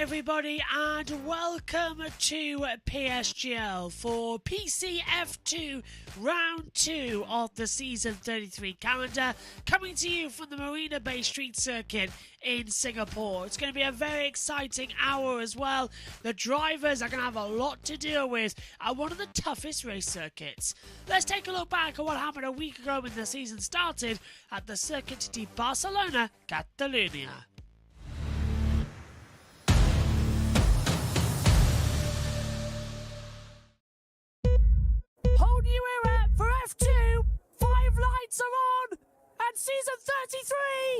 everybody, and welcome to PSGL for PCF2 Round 2 of the Season 33 calendar, coming to you from the Marina Bay Street Circuit in Singapore. It's going to be a very exciting hour as well. The drivers are going to have a lot to deal with at one of the toughest race circuits. Let's take a look back at what happened a week ago when the season started at the Circuit de Barcelona, Catalunya. Whole new era for F2. 5 lights are on, and season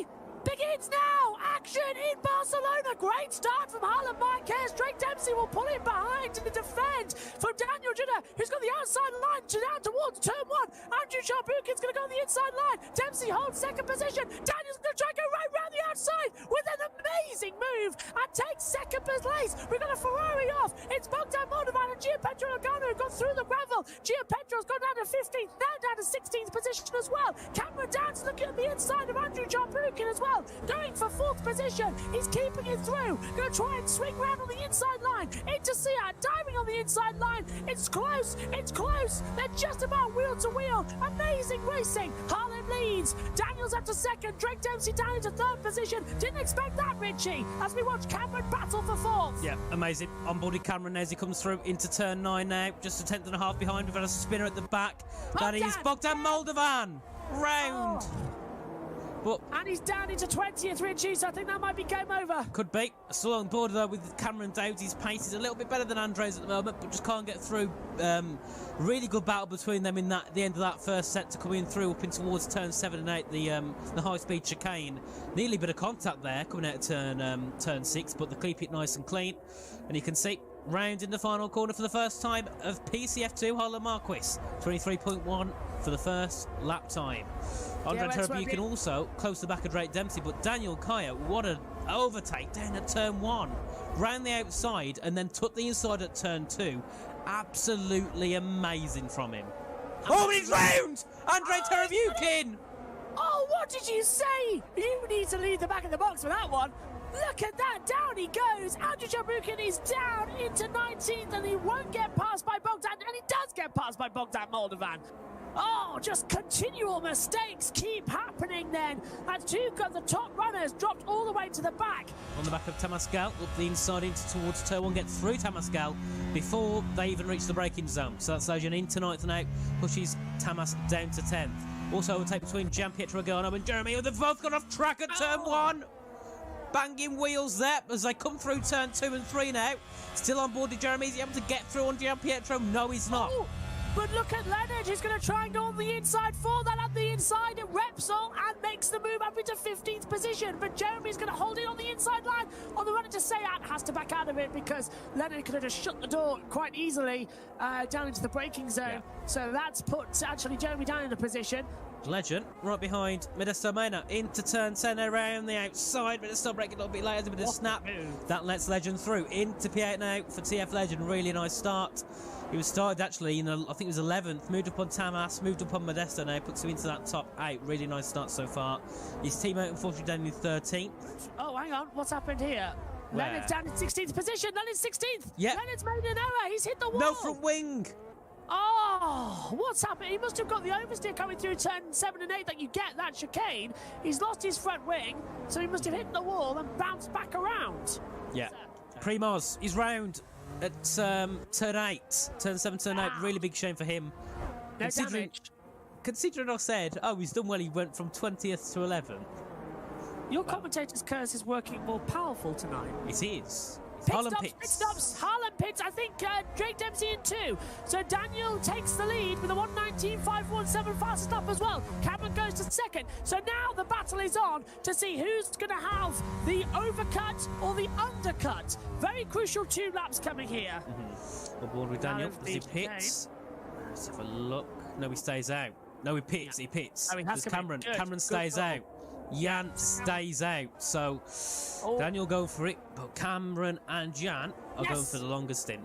33 begins now. Action in Barcelona. Great start from Harlan Marquez. Drake Dempsey will pull in behind to the defend from Daniel Jenner, who's got the outside line down towards turn 1. Andrew Sharbukin's going to go on the inside line. Dempsey holds second position. Daniel's going to try and go right round the outside with an amazing move and takes second place. We've got a Ferrari off. It's Bogdan Moldovan and Gianpetro Logano who got through the gravel. Gianpetro's gone down to 15th, now down to 16th position as well. Cameron Downs looking at the inside of Andrew Sharbukin as well, going for 4th position. He's keeping it through. Going to try and swing round on the inside line. Into Seat, diving on the inside line. It's close. It's close. They're just about wheel to wheel. Amazing racing. Harlan leads. Daniels up to 2nd. Drake Dempsey down into 3rd position. Didn't expect that, Richie, as we watch Cameron battle for 4th. Yeah, amazing. Onboarded Cameron as he comes through into turn 9 now. Just a 10.5 behind. We've got a spinner at the back. That is Bogdan Moldovan. Round. And he's down into 20th, Richie, so I think that might be game over. Could be. Still on board though with Cameron Dowdy's pace is a little bit better than Andre's at the moment, but just can't get through. Really good battle between them in the end of that first set to come in through up in towards turn 7 and 8, the high-speed chicane. Nearly a bit of contact there coming out of turn 6, but they keep it nice and clean. And you can see round in the final corner for the first time of PCF2, Harlan Marquez, 23.1 for the first lap time. Andre Terbukin also close to the back of Drake Dempsey, but Daniel Kaya, what an overtake down at turn 1. Round the outside and then took the inside at turn 2. Absolutely amazing from him. Oh, he's round! Andre Terbukin! Oh, what did you say? You need to leave the back of the box for that one. Look at that, down he goes. Andrew Sharbukin is down into 19th, and he won't get passed by Bogdan, and he does get passed by Bogdan Moldovan. Oh, just continual mistakes keep happening then. And 2 of the top runners dropped all the way to the back. On the back of Tamascal, up the inside into towards turn 1, gets through Tamascal before they even reach the braking zone. So that's Legion into 9th and out, pushes Tamas down to 10th. Also overtake between Gianpietro Logano and Jeremy, who they've both got off track at turn 1. Banging wheels there as they come through turn 2 and 3 now. Still on board, Jeremy. Is he able to get through on Gianpietro? No, he's not. Oh. But look at Leonard, who's going to try and go on the inside for that at the inside at Repsol and makes the move up into 15th position. But Jeremy's going to hold it on the inside line. On the run into Seat, has to back out of it because Leonard could have just shut the door quite easily down into the braking zone. Yeah. So that's put actually Jeremy down in the position. Legend right behind Modesto Mena into turn 10 around the outside. Modesto breaking a little bit later with a snap. That lets Legend through into P8 now for TF Legend. Really nice start. He was started actually, I think it was 11th, moved up on Tamas, moved up on Modesto now, puts him into that top 8. Really nice start so far. His teammate unfortunately down in 13th. Oh, hang on, what's happened here? Where? Leonard's down in 16th position. Leonard's 16th. Yep. Leonard's made an error. He's hit the wall. No front wing. Oh, what's happened? He must have got the oversteer coming through turn 7 and 8 that you get that chicane. He's lost his front wing, so he must have hit the wall and bounced back around. Yeah. Primoz, he's round at turn 8. Turn 7, turn 8. Really big shame for him. No damage. Considering I said, oh, he's done well, he went from 20th to 11th. Your commentator's curse is working more powerful tonight. It is. Harlan pits. Harlan pits. I think Drake Dempsey in 2. So Daniel takes the lead with a 1:19.517 fastest lap as well. Cameron goes to 2nd. So now the battle is on to see who's going to have the overcut or the undercut. Very crucial 2 laps coming here. On board with Daniel as he pits. Let's have a look. No, he stays out. No, he pits. Yeah. He pits. Oh, Cameron stays out. Jan stays out, so Daniel go for it, but Cameron and Jan are going for the longest stint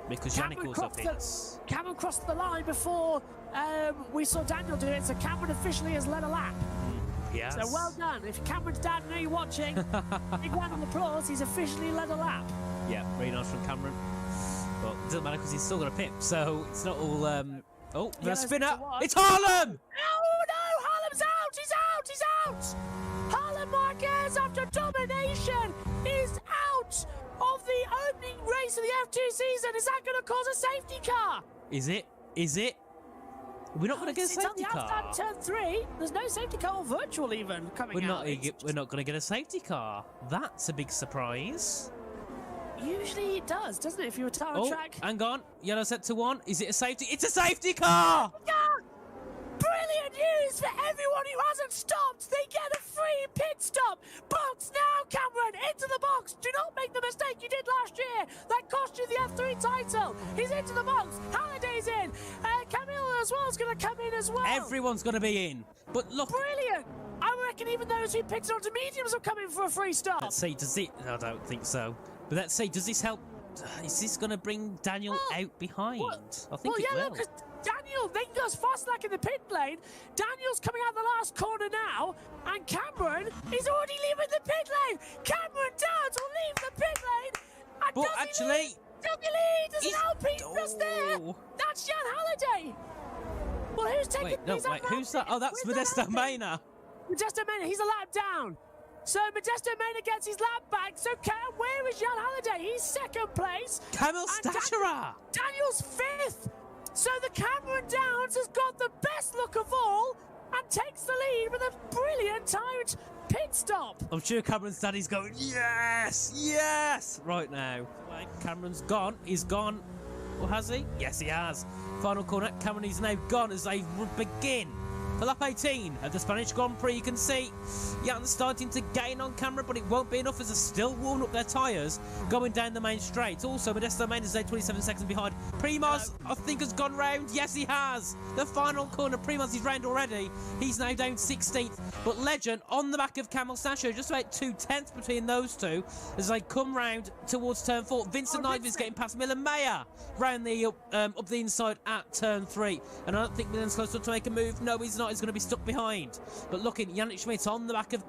because Yannick also pits. Cameron crossed the line before we saw Daniel do it, so Cameron officially has led a lap. Yes. So well done. If Cameron's dad know you're watching, big round of applause. He's officially led a lap. Yeah, really nice from Cameron. But it doesn't matter because he's still got a pip, so it's not all. Oh, the spinner! It's Harlem! Oh no! Harlem's out! He's out! He's out! Harlem Marquez, after domination, is out of the opening race of the F2 season. Is that going to cause a safety car? Is it? Is it? We're not going to get a safety car. car. It's on the outside turn 3. There's no safety car or virtual even coming out. We're not going to get a safety car. That's a big surprise. Usually it does, doesn't it? If you were on track. Hang on. Yellow set to 1. Is it a safety? It's a safety car! Yeah! Brilliant news for everyone who hasn't stopped. They get a free pit stop. Box now, Cameron, into the box. Do not make the mistake you did last year. That cost you the F3 title. He's into the box. Halliday's in. Camille as well is going to come in as well. Everyone's going to be in. But look. Brilliant. I reckon even those who picked onto mediums will come in for a free stop. Let's see, does it? I don't think so. But let's see, does this help? Is this going to bring Daniel out behind? I think it will. Because Daniel then goes fast like in the pit lane. Daniel's coming out the last corner now, and Cameron is already leaving the pit lane. Cameron Downs will leave the pit lane. And But actually, there's an Alpine just there. That's Jan Halliday. Well, who's taking these? Wait, who's that? Oh, that's Modesto Mena. Modesto Mena, he's a lap down. So Modesto Mena gets his lap back. So where is Jan Halliday? He's second place. Camille Stachera. Daniel's 5th. So the Cameron Downs has got the best look of all and takes the lead with a brilliant timed pit stop. I'm sure Cameron's daddy's going, yes, yes, right now. Right, Cameron's gone. He's gone. Or has he? Yes, he has. Final corner. Cameron is now gone as they begin. For lap 18 of the Spanish Grand Prix, you can see Jan's starting to gain on camera, but it won't be enough as they're still warming up their tyres going down the main straight. Also, Modesto Mena is 27 seconds behind. Primoz, I think, has gone round. Yes, he has. The final corner, Primoz is round already. He's now down 16th. But Legend on the back of Camille Stacho, just about 2/10 between those two as they come round towards turn 4. Vincent Knight is getting past Miller Mayer round the up the inside at turn 3. And I don't think Millen's close enough to make a move. No, he's not. He's going to be stuck behind. But looking, Yannick Schmidt on the back of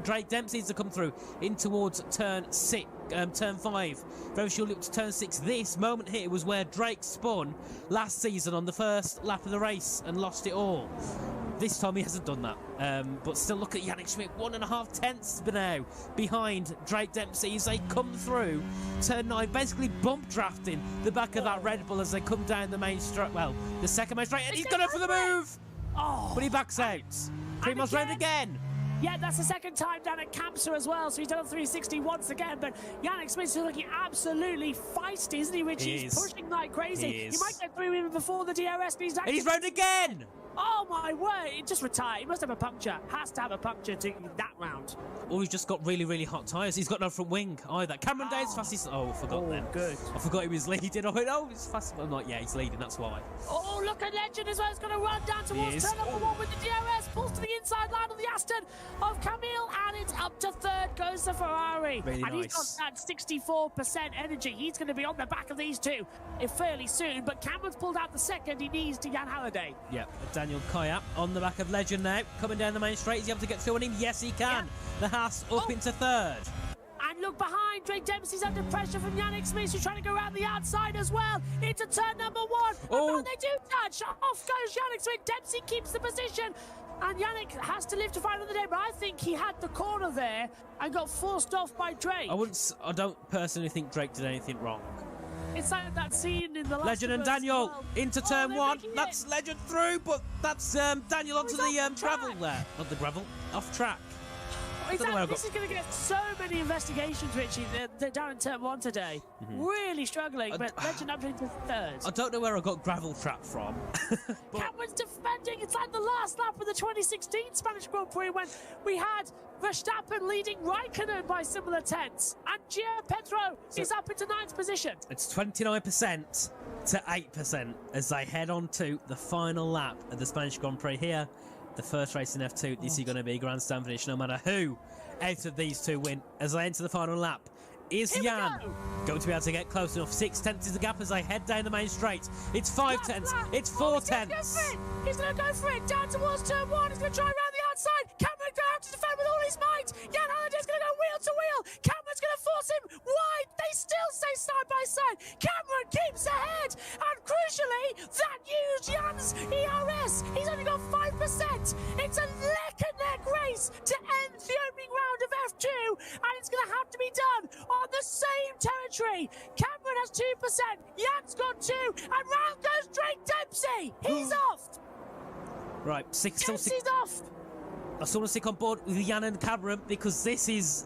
Drake Dempsey to come through in towards turn 5. Very shortly up to turn 6. This moment here was where Drake spun last season on the first lap of the race and lost it all. This time he hasn't done that. But still look at Yannick Schmidt, 1.5 tenths now behind Drake Dempsey as they come through turn 9, basically bump drafting the back of that Red Bull as they come down the main straight. Well, the second main straight, and he's gone for the move! But he backs out. Primoz round again. Yeah, that's the second time down at Campsa as well, so he's done a 360 once again. But Yannick Smith's looking absolutely feisty, isn't he, Richie? He's pushing like crazy. He might get through even before the DRS. And he's round again! Oh my word, it just retired. He must have a puncture. Has to have a puncture to that round. Oh, he's just got really, really hot tyres. He's got no front wing either. Cameron Day's fastest. Oh, I forgot then. Good. I forgot he was leading. I went, oh, he's fast. I'm like, yeah, he's leading. That's why. Oh, look at Legend as well. He's going to run down towards turn number 1 with the DRS. Pulls to the inside line of the Aston of Camille. And it's up to 3rd goes the Ferrari. Really and nice. He's got that 64% energy. He's going to be on the back of these two fairly soon. But Cameron's pulled out the second he needs to Jan Halliday. Yeah, Daniel Kayap on the back of Legend now. Coming down the main straight. Is he able to get through on him? Yes, he can. Yeah. The Haas up into 3rd. And look behind, Drake Dempsey's under pressure from Yannick Smith, who's trying to go around the outside as well. Into turn number 1. Oh, they do touch. Off goes Yannick Smith. Dempsey keeps the position. And Yannick has to live to fight another day, but I think he had the corner there and got forced off by Drake. I don't personally think Drake did anything wrong. It's like that scene in the last Legend and Daniel into turn 1. That's Legend through, but that's Daniel onto the gravel there. Not the gravel, off track. This is going to get so many investigations, Richie. They're down in turn 1 today. Really struggling, but Legend up into 3rd. I don't know where I got gravel trap from. Cameron's defending. It's like the last lap of the 2016 Spanish Grand Prix when we had Verstappen leading Raikkonen by similar tenths. And Gio Pedro is up into 9th position. It's 29% to 8% as they head on to the final lap of the Spanish Grand Prix here. The first race in F2, this is going to be a grandstand finish no matter who out of these two win. As they enter the final lap, is Jan going to be able to get close enough? 6 tenths is the gap as they head down the main straight. It's 5 tenths, it's 4 tenths. He's going to go for it, down towards turn 1, he's going to try around the outside. Cameron it's going to have to be done on the same territory. Cameron has 2%, Jan's got 2, and round goes Drake Dempsey. He's off. Right, Dempsey's off. I still want to stick on board with Jan and Cameron because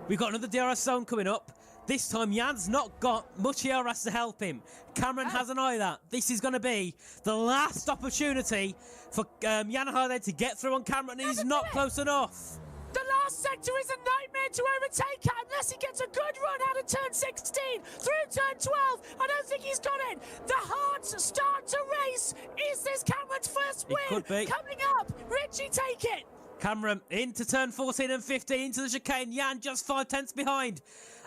we've got another DRS zone coming up. This time, Jan's not got much ERS to help him. Cameron hasn't either. This is going to be the last opportunity for Jan Harder to get through on Cameron, and he's not close enough. The last sector is a nightmare to overtake unless he gets a good run out of turn 16 through turn 12. I don't think he's got it. The hearts start to race. Is this Cameron's first win? It could be. Coming up, Richie, take it. Cameron into turn 14 and 15 into the chicane. Jan just 5/10 behind.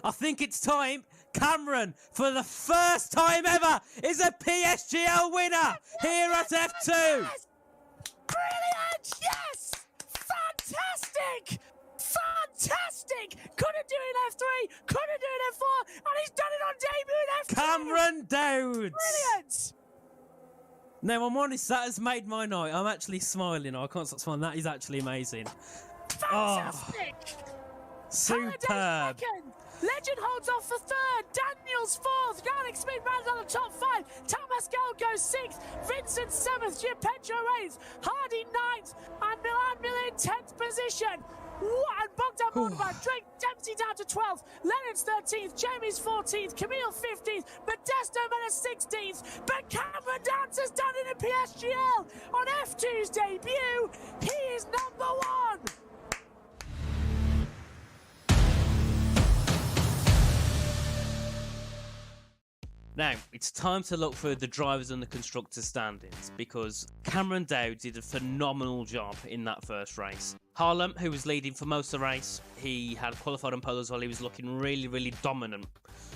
I think it's time. Cameron, for the first time ever, is a PSGL winner here at F2. Yes! Brilliant! Yes! Fantastic! Fantastic! Couldn't do it in F3, couldn't do it in F4, and he's done it on debut in F2. Cameron Dowds. Brilliant! Now, I'm honest, that has made my night. I'm actually smiling. I can't stop smiling. That is actually amazing. Fantastic! Superb. Second. Legend holds off for third. Daniels fourth. Garlic Smith rounds on the top 5. Tamascal goes 6th. Vincent 7th. Giappetro 8th. Hardy 9th. And Milan Miller in 10th position. And Bogdan Mordovan, Drake Dempsey down to 12th. Leonard's 13th. Jamie's 14th. Camille 15th. Modesto Menace 16th. But Cameron Downs has done it in PSGL on F2's debut. He is number 1. Now, it's time to look through the drivers and the constructors' standings because Cameron Dowd did a phenomenal job in that first race. Harlem, who was leading for most of the race, he had qualified on pole as well. He was looking really, really dominant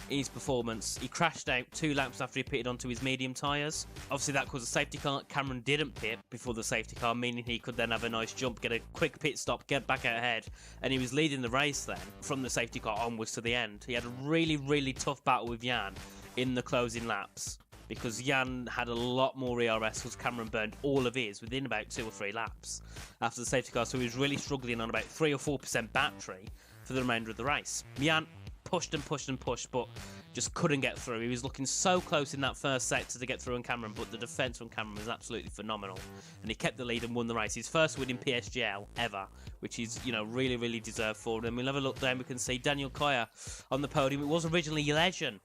in his performance. He crashed out 2 laps after he pitted onto his medium tyres. Obviously, that caused a safety car. Cameron didn't pit before the safety car, meaning he could then have a nice jump, get a quick pit stop, get back out ahead, and he was leading the race then from the safety car onwards to the end. He had a really, really tough battle with Jan in the closing laps because Jan had a lot more ERS because Cameron burned all of his within about 2 or 3 laps after the safety car, so he was really struggling on about 3 or 4% battery for the remainder of the race. Jan pushed and pushed and pushed but just couldn't get through. He was looking so close in that first sector to get through on Cameron, but the defence from Cameron was absolutely phenomenal and he kept the lead and won the race. His first win in PSGL ever, which is, you know, really, really deserved for him. And we'll have a look down, we can see Daniel Kaya on the podium. It was originally Legend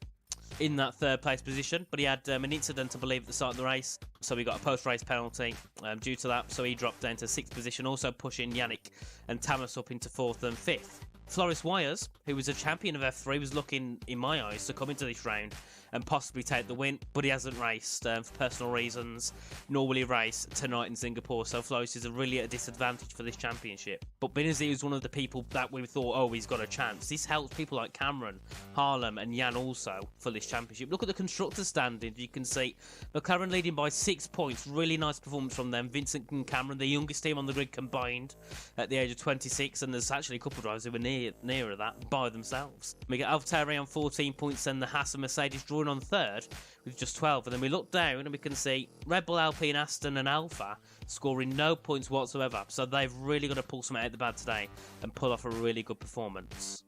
in that 3rd place position, but he had an incident, I believe, at the start of the race, so he got a post-race penalty due to that, so he dropped down to 6th position, also pushing Yannick and Tamas up into 4th and 5th. Floris Wires, who was a champion of F3, was looking, in my eyes, to come into this round and possibly take the win, but he hasn't raced for personal reasons, nor will he race tonight in Singapore, so Floris is really at a disadvantage for this championship. But Benazir was one of the people that we thought, oh, he's got a chance. This helps people like Cameron, Harlem and Jan also for this championship. Look at the constructors' standings. You can see McLaren leading by 6 points. Really nice performance from them. Vincent and Cameron, the youngest team on the grid combined at the age of 26, and there's actually a couple of drivers who were nearer that by themselves. We get Altair on 14 points and the Haas and Mercedes drawing on 3rd with just 12, and then we look down and we can see Red Bull, Alpine, Aston and Alpha scoring no points whatsoever, so they've really got to pull something out of the bag today and pull off a really good performance.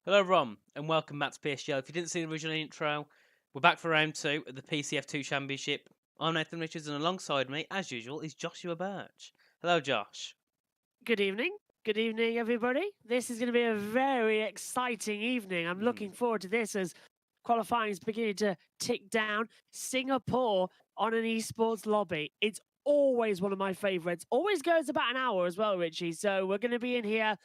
Hello Rom, and welcome back to PSGL. If you didn't see the original intro, we're back for round 2 at the PCF2 Championship. I'm Nathan Richards, and alongside me, as usual, is Joshua Birch. Hello Josh. Good evening. Good evening, everybody. This is going to be a very exciting evening. I'm looking forward to this as qualifying is beginning to tick down. Singapore on an esports lobby. It's always one of my favourites. Always goes about an hour as well, Richie. So we're going to be in here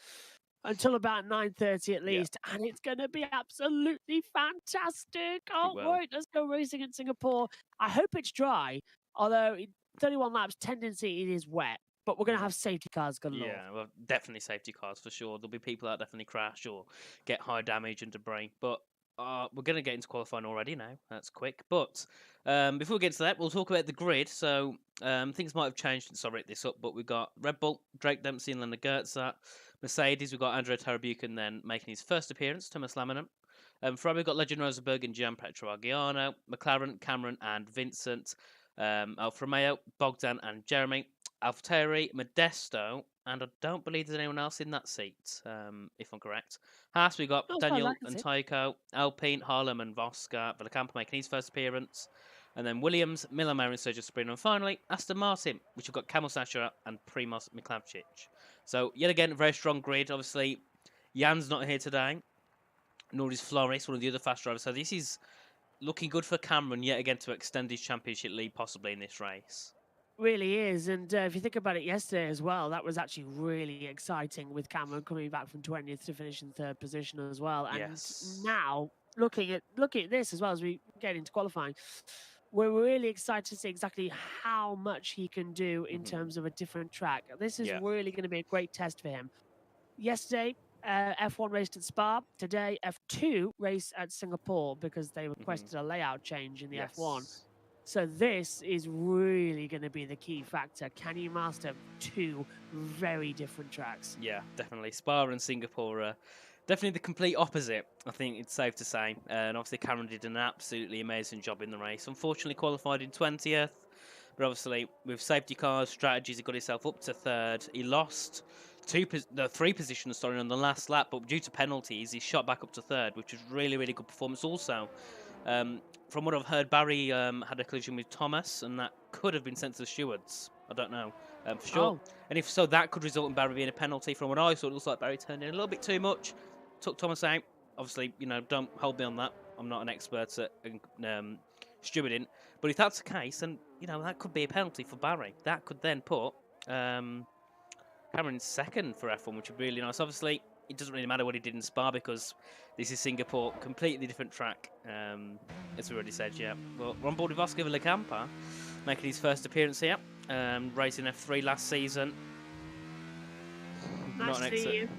until about 9:30 at least, and it's going to be absolutely fantastic. Can't wait. Let's go racing in Singapore. I hope it's dry, although 31 laps tendency it is wet. but we're going to have safety cars galore. Yeah, well, definitely safety cars for sure. There'll be people that definitely crash or get high damage and debris. But we're going to get into qualifying already now. That's quick. But before we get to that, we'll talk about the grid. So things might have changed since I wrote this up. But we've got Red Bull, Drake Dempsey and Lando Gertz. Mercedes, we've got Andrea Tarabucan then making his first appearance, Thomas Laminen. Ferrari, we've got Legend Rosenberg and Gianpietro Argiano. McLaren, Cameron and Vincent. Alfa Romeo, Bogdan and Jeremy. AlphaTauri, Modesto, and I don't believe there's anyone else in that seat, if I'm correct. Haas, we got Daniel and Tycho, Alpine, Harlem and Vosca, Villacampa making his first appearance, and then Williams, Miller, Marin, Sergio Sprino, and finally Aston Martin, which we've got Kamil Sasha and Primoz Miklavčić. So yet again, a very strong grid. Obviously, Jan's not here today, nor is Floris, one of the other fast drivers. So this is looking good for Cameron yet again to extend his championship lead possibly in this race. Really is, and if you think about it yesterday as well, that was actually really exciting with Cameron coming back from 20th to finish in 3rd position as well. And now looking at this as well as we get into qualifying, we're really excited to see exactly how much he can do in terms of a different track. This is really going to be a great test for him. Yesterday, F1 raced at Spa. Today, F2 raced at Singapore because they requested a layout change in the F1. So this is really going to be the key factor. Can you master 2 very different tracks? Yeah, definitely. Spa and Singapore are definitely the complete opposite, I think it's safe to say. And obviously Cameron did an absolutely amazing job in the race. Unfortunately qualified in 20th, but obviously with safety cars, strategies, he got himself up to 3rd. He lost 3 positions on the last lap, but due to penalties, he shot back up to 3rd, which was really, really good performance also. From what I've heard, Barry had a collision with Thomas, and that could have been sent to the stewards. I don't know for sure. And if so, that could result in Barry being a penalty. From what I saw, it looks like Barry turned in a little bit too much, took Thomas out. Obviously, don't hold me on that. I'm not an expert at stewarding. But if that's the case, then, that could be a penalty for Barry. That could then put Cameron in 2nd for F1, which would be really nice. Obviously, it doesn't really matter what he did in Spa because this is Singapore, completely different track, as we already said, yeah. Well, we're on board with Oscar Villacampa, making his first appearance here, racing F3 last season. Nice to see you.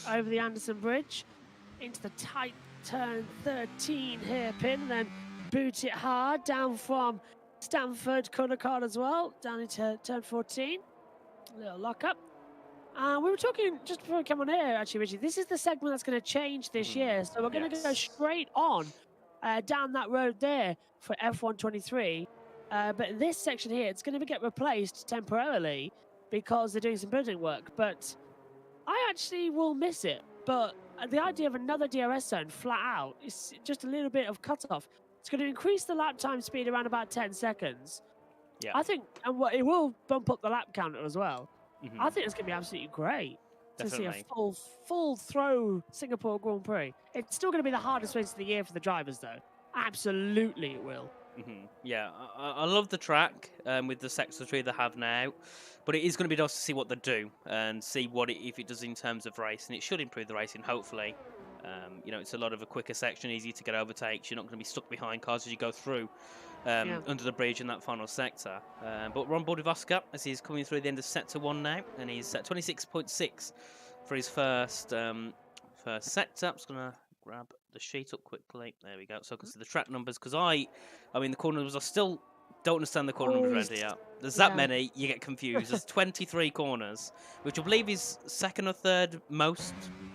Over the Anderson Bridge, into the tight turn 13 hairpin, then boot it hard down from Stanford corner card as well, down into turn 14. Little lock up. We were talking just before we came on here, actually, Richie. This is the segment that's going to change this year. So we're going to go straight on down that road there for F1 23. But this section here, it's going to get replaced temporarily because they're doing some building work. But I actually will miss it. But the idea of another DRS zone flat out is just a little bit of cutoff. It's going to increase the lap time speed around about 10 seconds. Yeah. I think, and it will bump up the lap counter as well. I think it's going to be absolutely great to see a full throw Singapore Grand Prix. It's still going to be the hardest race of the year for the drivers, though. Absolutely, it will. Yeah, I love the track with the sector 3 they have now, but it is going to be nice to see what they do and see if it does in terms of racing. It should improve the racing, hopefully. It's a lot of a quicker section, easier to get overtakes. You're not going to be stuck behind cars as you go through under the bridge in that final sector. But we're on board with Oscar as he's coming through the end of sector 1 now, and he's at 26.6 for his first sector. I'm just going to grab the sheet up quickly. There we go. So I can see the track numbers, because I mean, the corner numbers, I still don't understand the corner numbers around here. There's that many, you get confused. There's 23 corners, which I believe is 2nd or 3rd most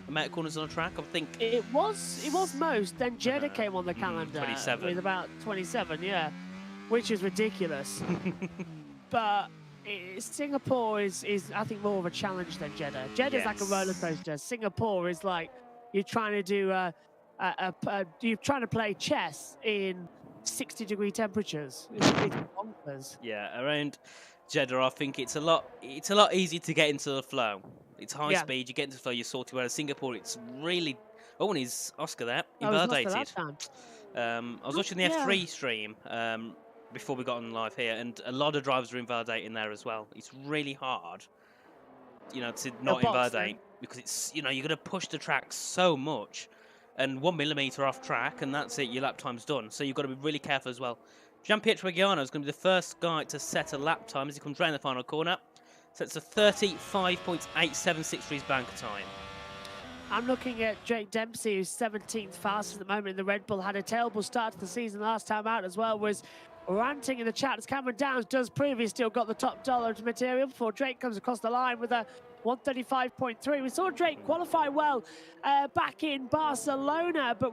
amount of corners on a track, I think. It was most. Then Jeddah came on the calendar 27. with about 27, which is ridiculous. But Singapore is I think more of a challenge than Jeddah. Jeddah's like a roller coaster. Singapore is like you're trying to do you're trying to play chess in 60-degree temperatures. It's bonkers. Yeah, around Jeddah, I think it's a lot easier to get into the flow. It's high speed, you get into the flow, you're sorted. Whereas Singapore, it's really... Oh, and he's Oscar there, invalidated. I was watching the F3 stream before we got on live here, and a lot of drivers are invalidating there as well. It's really hard, to not invalidate, because it's, you're going to push the track so much, and 1 millimetre off track, and that's it, your lap time's done. So you've got to be really careful as well Pietro Reggiano is going to be the first guy to set a lap time as he comes round the final corner. Sets a 35.876 for his bank time. I'm looking at Drake Dempsey, who's 17th fastest at the moment in the Red Bull. Had a terrible start to the season last time out as well. Was ranting in the chat as Cameron Downs does prove he's still got the top dollar of material before Drake comes across the line with a 135.3. We saw Drake qualify well back in Barcelona, but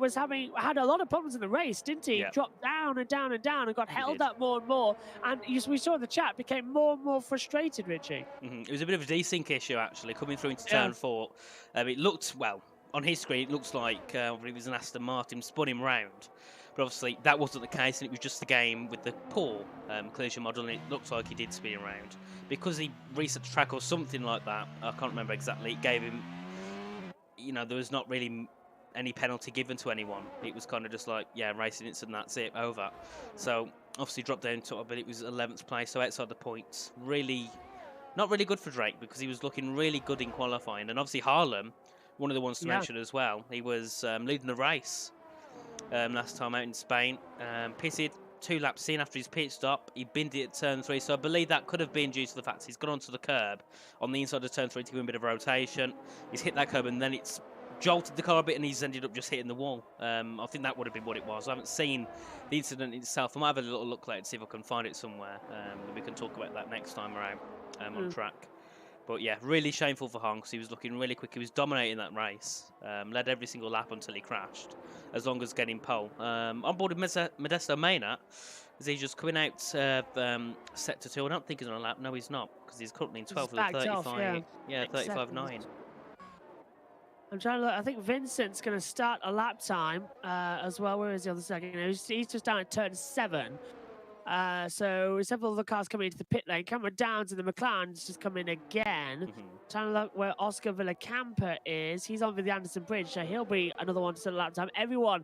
had a lot of problems in the race, didn't he? Yep. Dropped down and down and down and got held up more and more. And we saw in the chat, became more and more frustrated, Richie. It was a bit of a desync issue, actually, coming through into turn 4. It looked, well, on his screen, it looks like it was an Aston Martin, spun him round. But obviously, that wasn't the case, and it was just the game with the poor collision model, and it looked like he did spin around. Because he reset the track or something like that, I can't remember exactly, it gave him, there was not really any penalty given to anyone. It was kind of just like, yeah, racing it, and that's it, over. So, obviously dropped down to it, but it was 11th place, so outside the points. Really, not really good for Drake, because he was looking really good in qualifying. And obviously Harlem, one of the ones to mention as well, he was leading the race last time out in Spain. Pitted 2 laps in after his pit stop. He binned it at turn 3, so I believe that could have been due to the fact he's gone onto the curb on the inside of turn 3 to give him a bit of rotation. He's hit that curb and then it's jolted the car a bit and he's ended up just hitting the wall. I think that would have been what it was. I haven't seen the incident itself. I might have a little look later to see if I can find it somewhere. We can talk about that next time around on track. But yeah, really shameful for Hong because he was looking really quick. He was dominating that race. Led every single lap until he crashed, as long as getting pole. On board with Modesto Maynard, is he just coming out sector 2? I don't think he's on a lap. No, he's not, because he's currently in 12th for the 35. Yeah, 35.9. I'm trying to look. I think Vincent's going to start a lap time as well. Where is the other second? He's just down at turn 7. So several of the cars coming into the pit lane. Cameron Downs and the McLaren's just come in again. Trying to look where Oscar Villacampa is. He's on with the Anderson Bridge, so he'll be another one to set a lap time. Everyone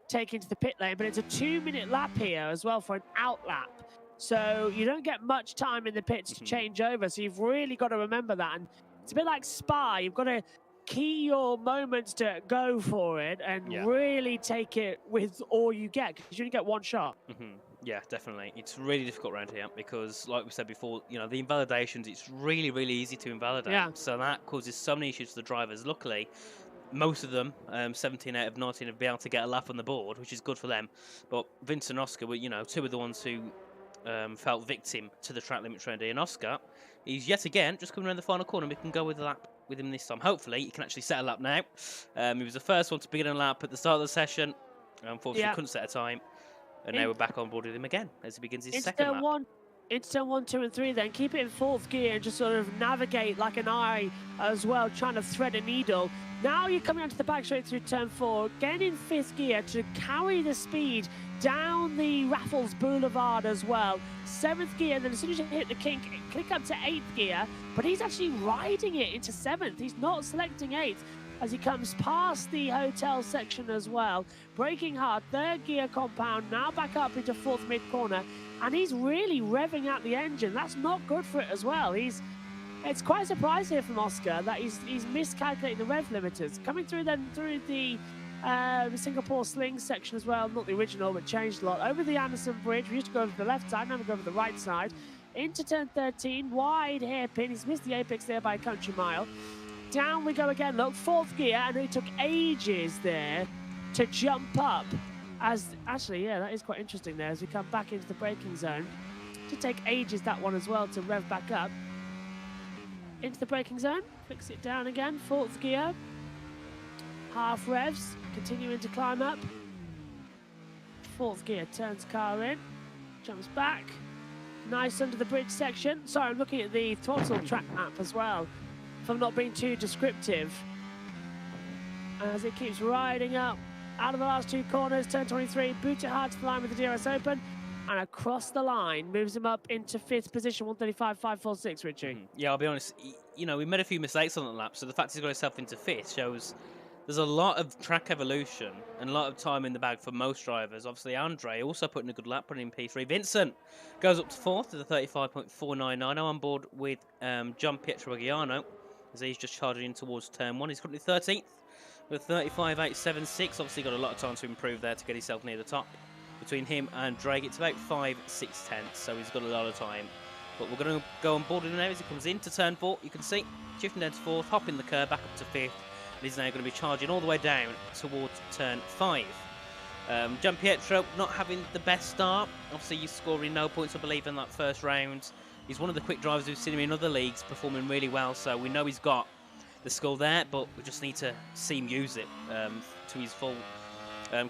taking to the pit lane, but it's a 2-minute lap here as well for an out lap. So you don't get much time in the pits to change over. So you've really got to remember that. And it's a bit like Spa. You've got to key your moments to go for it and really take it with all you get, because you only get one shot. Yeah, definitely. It's really difficult around here because, like we said before, the invalidations, it's really, really easy to invalidate. Yeah. So that causes so many issues to the drivers. Luckily, most of them, 17 out of 19, have been able to get a lap on the board, which is good for them. But Vince and Oscar were, 2 of the ones who felt victim to the track limit trendy. And Oscar, he's yet again just coming around the final corner. We can go with a lap with him this time. Hopefully, he can actually set a lap now. He was the first one to begin a lap at the start of the session. Unfortunately, couldn't set a time. And now we're back on board with him again as he begins his second lap. Into turn 1, 2, and 3 then. Keep it in 4th gear and just sort of navigate like an eye as well, trying to thread a needle. Now you're coming onto the back straight through turn 4, again in 5th gear to carry the speed down the Raffles Boulevard as well. 7th gear, then as soon as you hit the kink, click up to 8th gear, but he's actually riding it into 7th. He's not selecting 8th. As he comes past the hotel section as well. Braking hard, 3rd gear compound, now back up into 4th mid-corner. And he's really revving out the engine. That's not good for it as well. It's quite a surprise here from Oscar that he's miscalculating the rev limiters. Coming through then through the Singapore Sling section as well. Not the original, but changed a lot. Over the Anderson Bridge, we used to go over the left side, now we go over the right side. Into turn 13, wide hairpin. He's missed the apex there by a country mile. Down we go again, look, 4th gear, and it took ages there to jump up. Actually, that is quite interesting there as we come back into the braking zone. To take ages, that one as well, to rev back up. Into the braking zone, fix it down again, 4th gear. Half revs, continuing to climb up. 4th gear, turns car in, jumps back. Nice under the bridge section. Sorry, I'm looking at the throttle track map as well, if I'm not being too descriptive. As it keeps riding up out of the last 2 corners, turn 23, boot it hard to the line with the DRS open, and across the line, moves him up into 5th position, 135.546, Richie. Yeah, I'll be honest, we made a few mistakes on the lap, so the fact he's got himself into 5th shows there's a lot of track evolution and a lot of time in the bag for most drivers. Obviously, Andre also putting a good lap, putting in P3. Vincent goes up to 4th with a 35.499, on board with John Pietro Reggiano, as he's just charging in towards turn 1. He's currently 13th with 35.876. Obviously got a lot of time to improve there to get himself near the top. between him and Drake. It's about 5/6 tenths, so he's got a lot of time. But we're going to go on board with him now as he comes into turn 4. You can see, shifting down to 4th, hopping the curve back up to 5th. And he's now going to be charging all the way down towards turn 5. Gianpietro not having the best start. Obviously, he's scoring no points, I believe, in that first round. He's one of the quick drivers we've seen him in other leagues performing really well, so we know he's got the skill there, but we just need to see him use it to his full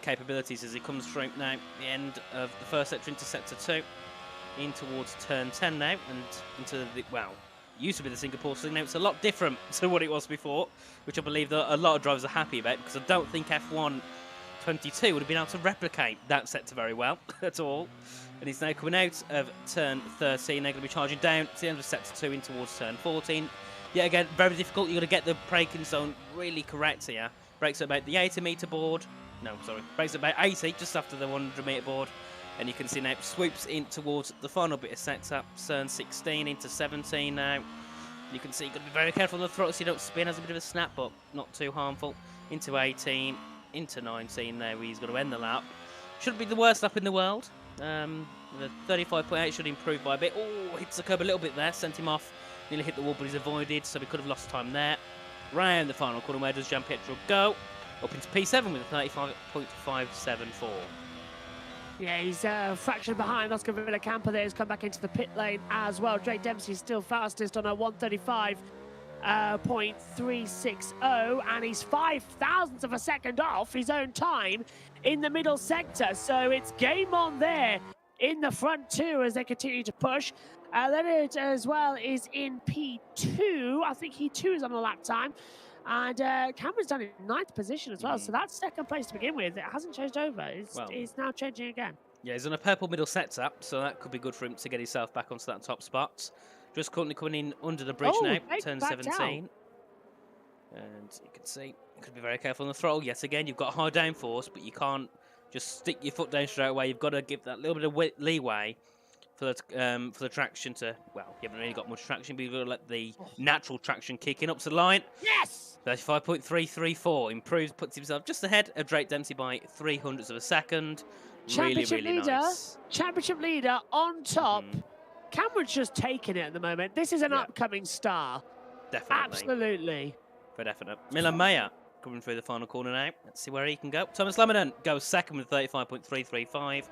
capabilities as he comes through now. The end of the first sector into sector 2. In towards turn 10 now, and into the, well, used to be the Singapore Sling, now it's a lot different to what it was before, which I believe that a lot of drivers are happy about, because I don't think F1 22 would have been able to replicate that sector very well at all. And he's now coming out of turn 13, they're going to be charging down to the end of sector 2 in towards turn 14. Yet again, very difficult, you've got to get the braking zone really correct here. Brakes at about the 80 metre board, no, sorry, brakes at about 80, just after the 100 metre board. And you can see now it swoops in towards the final bit of sector, turn 16 into 17 now. You can see you've got to be very careful on the throttle so you don't spin, has a bit of a snap, but not too harmful. Into 18, into 19 now, he's going to end the lap. Shouldn't be the worst lap in the world. The 35.8 should improve by a bit. Oh, hits the curb a little bit there, sent him off. Nearly hit the wall, but he's avoided, so we could have lost time there. Round the final corner, where does Gianpietro go? Up into P7 with a 35.574. Yeah, he's a fraction behind Oscar Villacampa there. He's come back into the pit lane as well. Drake Dempsey's still fastest on a 135.360, and he's 0.05 of a second off his own time in the middle sector. So it's game on there in the front two as they continue to push. Leonard as well is in P2. I think he too is on a lap time. And Cameron's done in 9th position as well, so that's second place to begin with. It hasn't changed over. It's now changing again. Yeah, he's on a purple middle sector, so that could be good for him to get himself back onto that top spot. Just currently coming in under the bridge now, turn 17. Down. And you can see, you could be very careful on the throttle. Yet again, you've got high downforce, but you can't just stick your foot down straight away. You've got to give that little bit of leeway for the traction to, well, you haven't really got much traction, but you've got to let the natural traction kick in up to the line. Yes! 35.334 improves, puts himself just ahead of Drake Dempsey by 0.03 of a second. Championship really leader, nice. Championship leader on top. Cameron's just taking it at the moment. This is an upcoming star. Definitely. Absolutely. For definite. Milan Mayer coming through the final corner now. Let's see where he can go. Thomas Laminen goes second with 35.335.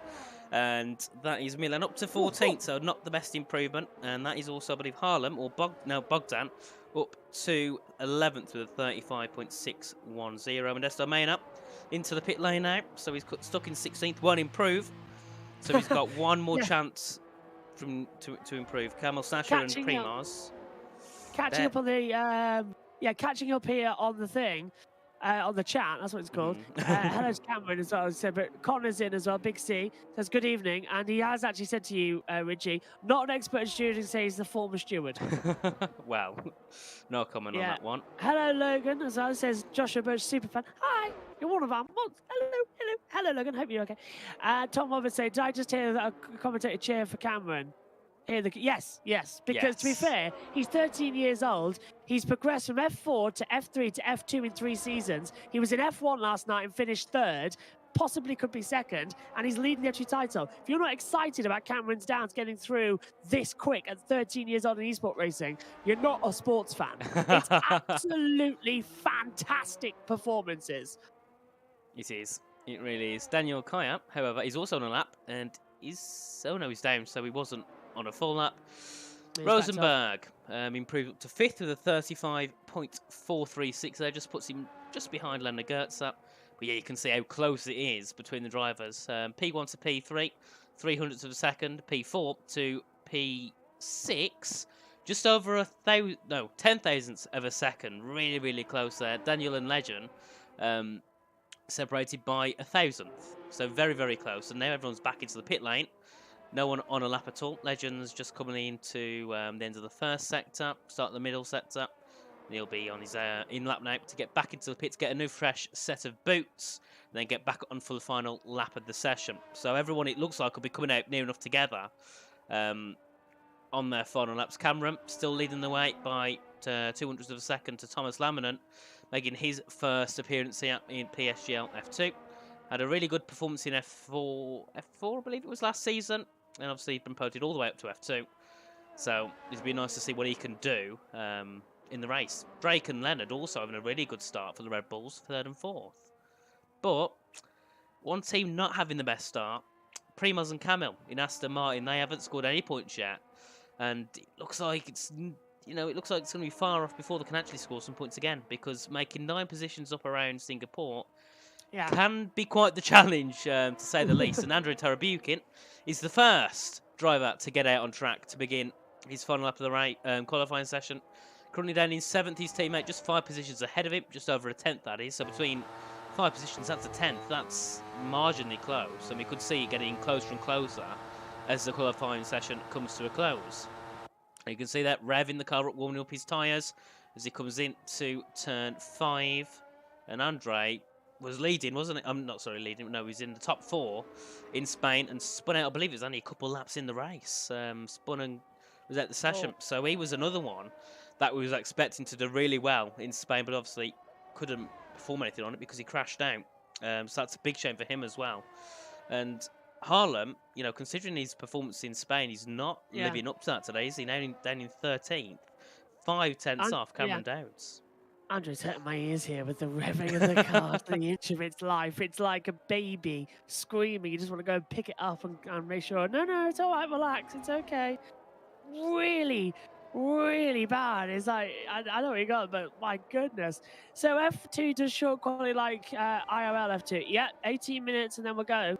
And that is Milan up to 14th, so not the best improvement. And that is also, I believe, Harlem, or Bogdan, up to 11th with a 35.610. Modesto Main up into the pit lane now, so he's stuck in 16th, won't improve. So he's got one more chance to improve. Kamil Sasha and Primoz. Catching up on the, catching up here on the thing. On the chat, that's what it's called. Hello to Cameron as well. So, but Connor's in as well. Big C says good evening, and he has actually said to you, Richie, not an expert in stewarding, says he's the former steward. Well, no comment on that one. Hello Logan as well. Says Joshua Birch, super fan. Hi, you're one of our mods. Hello Logan. Hope you're okay. Tom Roberts say, did I just hear a commentator cheer for Cameron? Yes, because to be fair, he's 13 years old. He's progressed from F4 to F3 to F2 in 3 seasons. He was in F1 last night and finished 3rd, possibly could be 2nd, and he's leading the F2 title. If you're not excited about Cameron's Downs getting through this quick at 13 years old in esport racing, you're not a sports fan. It's absolutely fantastic performances. It is. It really is. Daniel Kaya, however, is also on a lap, and he's down, so he wasn't on a full lap. Rosenberg improved up to 5th with a 35.436. There just puts him just behind Lennart Gertz up. But yeah, you can see how close it is between the drivers. P1 to P3, 0.03 of a second. P4 to P6, just over 10 thousandths of a second. Really, really close there. Daniel and Legend separated by 1,000th. So very, very close. And now everyone's back into the pit lane. No one on a lap at all. Legend's just coming into the end of the first sector, start the middle sector. And he'll be on his in lap now to get back into the pit, to get a new fresh set of boots, and then get back on for the final lap of the session. So everyone, it looks like, will be coming out near enough together on their final laps. Cameron still leading the way by 200ths of a second to Thomas Laminen, making his first appearance here in PSGL F2. Had a really good performance in F4, I believe it was last season, and obviously he'd been promoted all the way up to F2. So it'd be nice to see what he can do in the race. Drake and Leonard also having a really good start for the Red Bulls, 3rd and 4th. But one team not having the best start, Primoz and Camille in Aston Martin. They haven't scored any points yet, and it looks like it's going to be far off before they can actually score some points again, because making 9 positions up around Singapore can be quite the challenge, to say the least. And Andrei Tarabukin is the first driver to get out on track to begin his final lap of the qualifying session. Currently down in 7th, his teammate just 5 positions ahead of him, just over a 10th that is. So between 5 positions, that's a 10th. That's marginally close, and we could see it getting closer and closer as the qualifying session comes to a close. And you can see that Rev in the car warming up his tyres as he comes into turn 5, and Andre was leading, wasn't it? I'm not sorry, leading. No, he's in the top 4 in Spain and spun out. I believe it was only a couple laps in the race. Spun and was at the session. So he was another one that we was expecting to do really well in Spain, but obviously couldn't perform anything on it because he crashed out. So that's a big shame for him as well. And Harlem, considering his performance in Spain, he's not living up to that today. Is he now down in 13th, 5 tenths off Cameron Dowds? Andrew's hurting my ears here with the revving of the car to the inch of its life. It's like a baby screaming. You just want to go and pick it up and make sure, no, it's all right, relax, it's okay. Really, really bad. It's like, I know what you got, but my goodness. So F2 does short quality like IRL F2. Yeah, 18 minutes and then we'll go.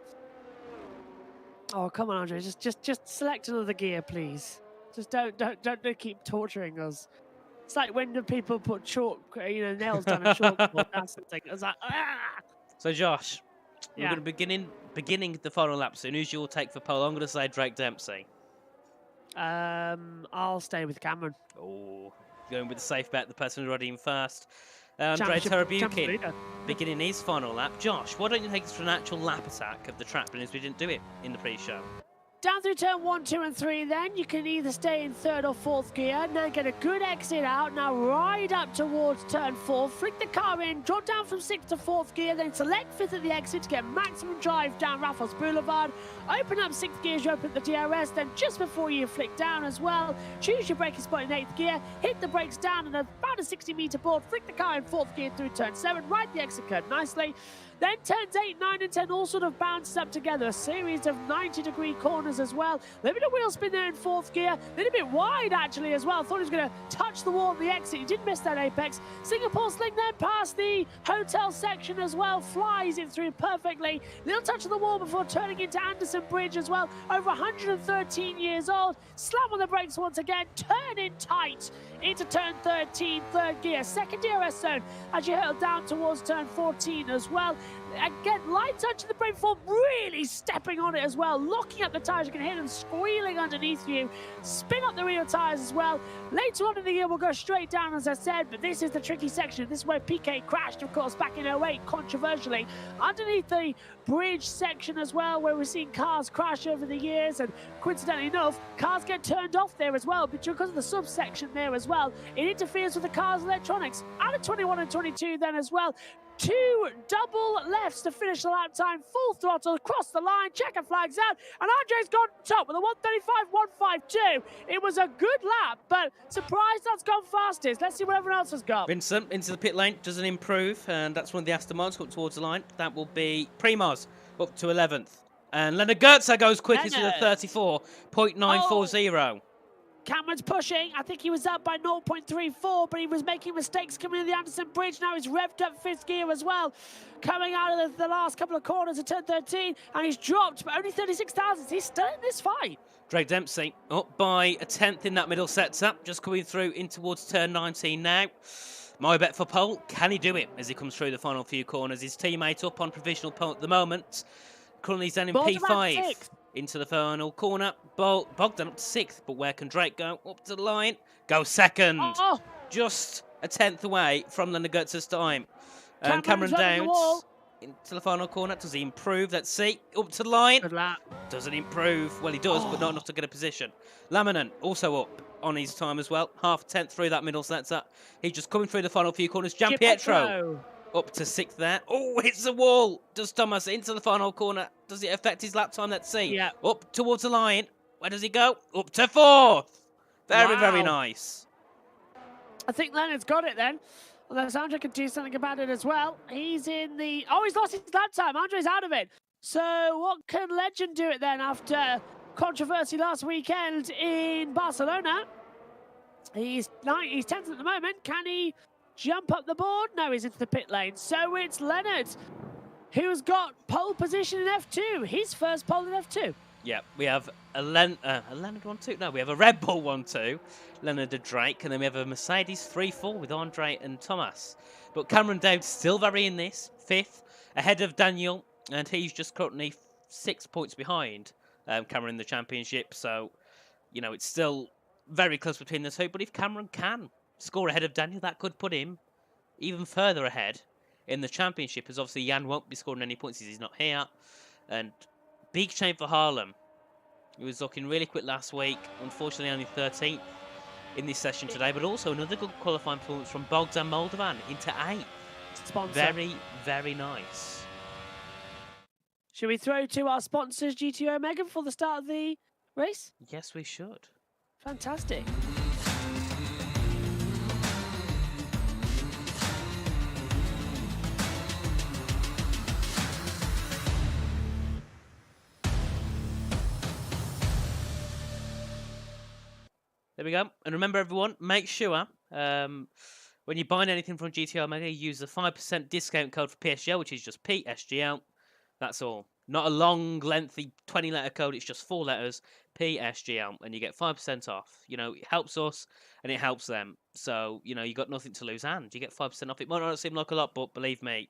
Oh, come on, Andre. Just select another gear, please. Just don't keep torturing us. It's like when the people put nails down a chalkboard. That's the thing. It's like, ah! So, Josh, we're going to beginning the final lap soon. Who's your take for pole? I'm going to say Drake Dempsey. I'll stay with Cameron. Oh, going with the safe bet, the person who's already in first. Andrei Tarabukin beginning his final lap. Josh, why don't you take us for an actual lap attack of the track, because we didn't do it in the pre-show? Down through turn 1, 2 and 3 then, you can either stay in 3rd or 4th gear, now get a good exit out, now ride up towards turn 4, flick the car in, drop down from 6th to 4th gear, then select 5th at the exit to get maximum drive down Raffles Boulevard, open up 6th gear as you open up the DRS, then just before you flick down as well, choose your braking spot in 8th gear, hit the brakes down and about a 60-meter board, flick the car in 4th gear through turn 7, ride the exit curve nicely. Then turns 8, 9 and 10 all sort of bounces up together. A series of 90-degree corners as well. A little bit of wheel spin there in 4th gear. A little bit wide actually as well. Thought he was going to touch the wall at the exit. He did miss that apex. Singapore Sling then past the hotel section as well. Flies it through perfectly. Little touch of the wall before turning into Anderson Bridge as well. Over 113 years old. Slam on the brakes once again. Turn in tight into turn 13, 3rd gear. 2nd DRS zone as you hurtle down towards turn 14 as well. Again, light touch of the brake form, really stepping on it as well, locking up the tyres. You can hear them squealing underneath you. Spin up the rear tyres as well. Later on in the year, we'll go straight down, as I said, but this is the tricky section. This is where PK crashed, of course, back in 08, controversially. Underneath the bridge section as well, where we've seen cars crash over the years, and coincidentally enough, cars get turned off there as well, but because of the subsection there as well, it interferes with the car's electronics. Out of 21 and 22 then as well. 2 double lefts to finish the lap time, full throttle across the line, checker flags out, and Andre's gone top with a 1:35.152. It was a good lap, but surprised that's gone fastest. Let's see what everyone else has got. Vincent into the pit lane, doesn't improve, and that's one of the Aston Martins up towards the line. That will be Primoz up to 11th. And Leonard Goetze goes quickest with a 34.940. Cameron's pushing. I think he was up by 0.34, but he was making mistakes coming in the Anderson Bridge. Now he's revved up 5th gear as well. Coming out of the last couple of corners of turn 13, and he's dropped, but only 36 thousandths. He's still in this fight. Drake Dempsey up by a 10th in that middle setup, just coming through in towards turn 19 now. My bet for pole, can he do it as he comes through the final few corners? His teammate up on provisional pole at the moment. Currently he's down in P5. Into the final corner. Bogdan up to 6th, but where can Drake go? Up to the line. Go 2nd. Just a 10th away from Leonard Goetze's time. Cameron Dowds into the final corner. Does he improve? Let's see. Up to the line. Good lap. Doesn't improve. Well, he does, but not enough to get a position. Lamanen also up on his time as well. Half a 10th through that middle setup. He's just coming through the final few corners. Gian Pietro Up to 6th there. Oh, hits the wall. Does Thomas into the final corner? Does it affect his lap time? Let's see. Yeah. Up towards the line. Where does he go? Up to 4th. Very, very Wow. nice. I think Leonard's got it then. Unless Andre can do something about it as well. He's in the... Oh, he's lost his lap time. Andre's out of it. So what can Legend do it then after controversy last weekend in Barcelona? He's 10th at the moment. Can he jump up the board? No, he's into the pit lane. So it's Leonard who's got pole position in F2. His first pole in F2. Yeah, we have a Leonard 1-2. No, we have a Red Bull 1-2. Leonard and Drake, and then we have a Mercedes 3-4 with Andre and Thomas. But Cameron Dowd's still very in this, 5th, ahead of Daniel, and he's just currently 6 points behind Cameron in the championship. So, you know, it's still very close between the two. But if Cameron can score ahead of Daniel, that could put him even further ahead in the championship, as obviously Jan won't be scoring any points as he's not here. And big shame for Harlem. He was looking really quick last week. Unfortunately, only 13th in this session today. But also another good qualifying performance from Bogdan Moldovan into 8th. Sponsor. Very, very nice. Should we throw to our sponsors, GTO Omega, before the start of the race? Yes, we should. Fantastic. There we go. And remember, everyone, make sure when you're buying anything from GTO Omega, you use the 5% discount code for PSGL, which is just PSGL. That's all. Not a long, lengthy 20-letter code. It's just 4 letters, PSGL, and you get 5% off. You know, it helps us and it helps them. So, you know, you got nothing to lose, and you get 5% off. It might not seem like a lot, but believe me,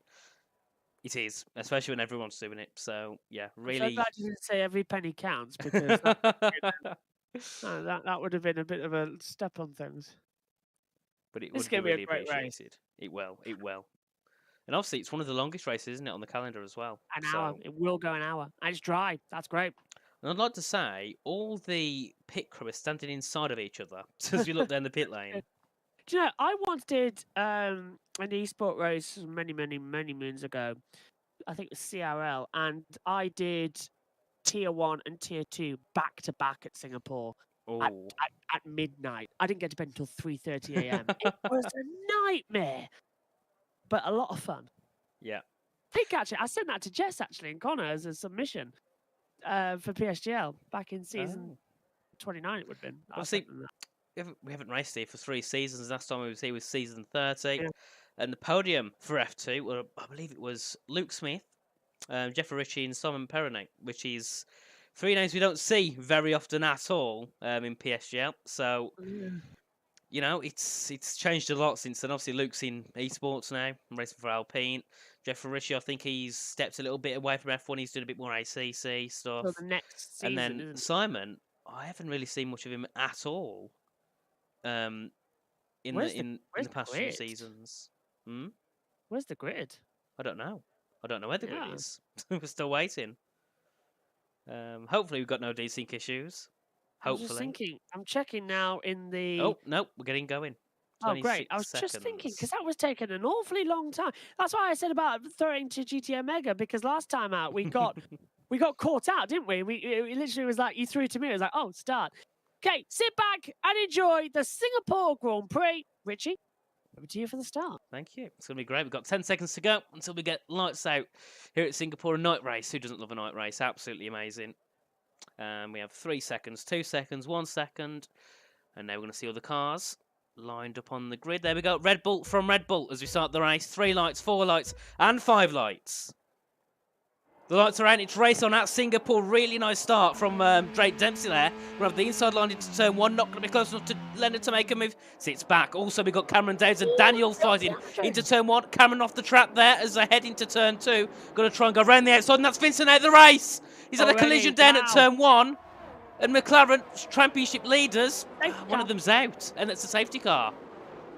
it is, especially when everyone's doing it. So, yeah, really. I'm so glad you didn't say every penny counts, because that would have been a bit of a step on things. But it This would be really a great appreciated. race. It will. It will. And obviously, it's one of the longest races, isn't it, on the calendar as well? An hour. It will go an hour. And it's dry. That's great. And I'd like to say, all the pit crew are standing inside of each other as we look down the pit lane. Do you know, I once did an esport race many moons ago. I think it was CRL. And I did Tier 1 and Tier 2 back-to-back at Singapore at midnight. I didn't get to bed until 3:30 a.m. It was a nightmare. But a lot of fun. Yeah. I think actually, I sent that to Jess actually and Connor as a submission for PSGL back in season 29. It would have been. Well, see, we haven't raced here for 3 seasons. Last time we was here was season 30, and the podium for F2. Well, I believe it was Luke Smith, Jeffrey Ritchie, and Simon Perronnette, which is 3 names we don't see very often at all in PSGL. So. You know, it's changed a lot since then. Obviously, Luke's in esports now, racing for Alpine. Jeffrey Ritchie, I think he's stepped a little bit away from F1. He's doing a bit more ACC stuff. So the next season, and then Simon, I haven't really seen much of him at all. In the past few seasons. Where's the grid? I don't know. I don't know where the grid is. We're still waiting. Hopefully, we've got no desync issues. Hopefully. I'm just thinking. I'm checking now in the. Oh no, we're getting going. Oh great! I was just thinking because that was taking an awfully long time. That's why I said about throwing to GTO Mega, because last time out we got caught out, didn't we? It literally was like you threw to me. It was like, oh, start. Okay, sit back and enjoy the Singapore Grand Prix. Richie, over to you for the start. Thank you. It's going to be great. We've got 10 seconds to go until we get lights out here at Singapore. A night race. Who doesn't love a night race? Absolutely amazing. We have 3 seconds, 2 seconds, 1 second. And now we're going to see all the cars lined up on the grid. There we go. Red Bull from Red Bull as we start the race. 3 lights, 4 lights, and 5 lights. The lights are out. It's race on at Singapore. Really nice start from Drake Dempsey there. We have the inside line into turn 1. Not going to be close enough to Leonard to make a move. Sits back. Also, we've got Cameron Dowds and Daniel fighting into turn 1. Cameron off the trap there as they head into turn 2. Going to try and go around the outside, and that's Vincent out of the race. He's had a collision down at turn 1. And McLaren, championship leaders, one of them's out, and it's a safety car.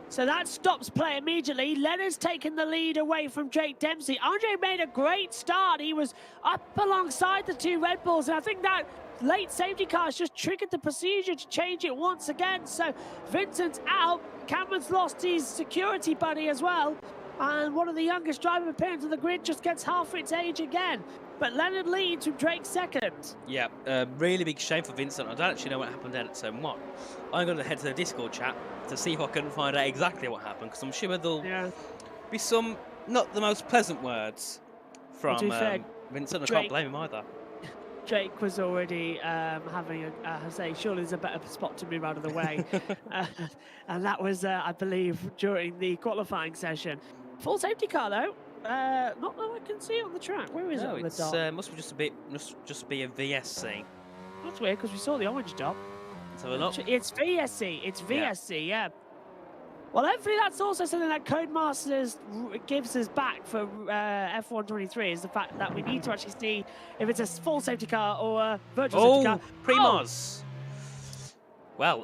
So that stops play immediately. Leonard's taken the lead away from Drake Dempsey. Andre made a great start. He was up alongside the 2 Red Bulls, and I think that late safety car has just triggered the procedure to change it once again. So Vincent's out. Cameron's lost his security buddy as well. And one of the youngest drivers appearing to the grid just gets half its age again. But Leonard leads with Drake second. Yeah, really big shame for Vincent. I don't actually know what happened there at turn 1. I'm going to head to the Discord chat to see if I can find out exactly what happened, because I'm sure there'll be some not the most pleasant words from Vincent. I can't blame him either. Drake was already having surely there's a better spot to move out of the way. And that was, I believe, during the qualifying session. Full safety car, though. Not that I can see on the track. Where is it on the dot? Must be a VSC. That's weird, because we saw the orange dot. Let's have a look. It's VSC. It's VSC, yeah. Well, hopefully that's also something that Codemasters gives us back for F123, is the fact that we need to actually see if it's a full safety car or a virtual safety car. Primoz. Well,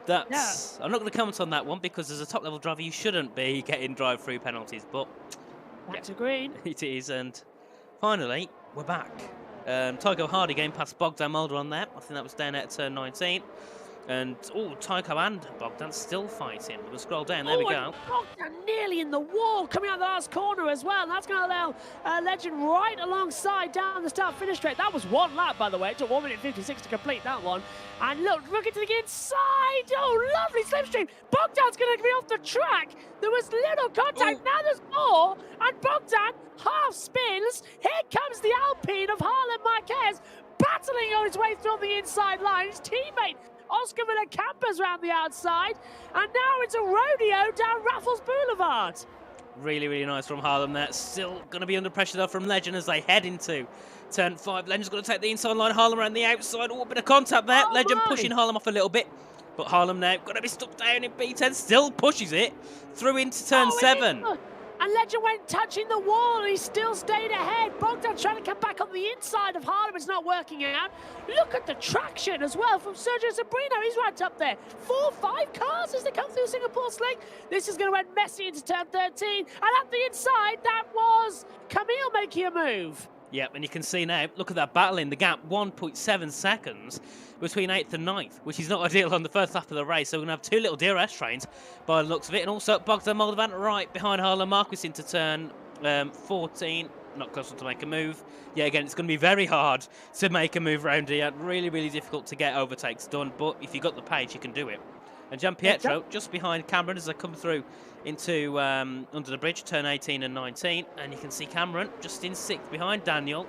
that's... I'm not going to comment on that one, because as a top-level driver, you shouldn't be getting drive-through penalties, but... Back to green. It is, and finally, we're back. Tycho Hardy getting past Bogdan Mulder on there. I think that was down at turn 19. And, Tycho and Bogdan still fighting. We'll scroll down, there we go. Bogdan nearly in the wall, coming out the last corner as well. And that's going to allow Legend right alongside down the start-finish straight. That was one lap, by the way. It took 1 minute 56 to complete that one. And look, looking to the inside. Oh, lovely slipstream. Bogdan's going to be off the track. There was little contact. Now there's more. And Bogdan half spins. Here comes the Alpine of Harlan Marquez, battling on his way through on the inside line. His teammate Oscar Villacampa's round the outside, and now it's a rodeo down Raffles Boulevard. Really, really nice from Harlem there. Still going to be under pressure though from Legend as they head into turn 5. Legend's going to take the inside line, Harlem around the outside. Oh, a bit of contact there. Legend pushing Harlem off a little bit, but Harlem now going to be stuck down in B10. Still pushes it through into turn 7. And Legend went touching the wall, and he still stayed ahead. Bogdan trying to come back on the inside of Harlem. It's not working out. Look at the traction as well from Sergio Sabrino. He's right up there. 4, 5 cars as they come through Singapore Sling. This is going to end messy into turn 13. And at the inside, that was Camille making a move. Yep, and you can see now, look at that battle in the gap, 1.7 seconds between 8th and 9th, which is not ideal on the first lap of the race. So we're going to have 2 little DRS trains by the looks of it. And also Bogdan Moldovan right behind Harlan Marquez into turn 14. Not close enough to make a move. Yeah, again, it's going to be very hard to make a move around here. Really, really difficult to get overtakes done. But if you've got the pace, you can do it. And Gianpietro just behind Cameron as they come through into under the bridge, turn 18 and 19. And you can see Cameron just in 6th behind Daniel.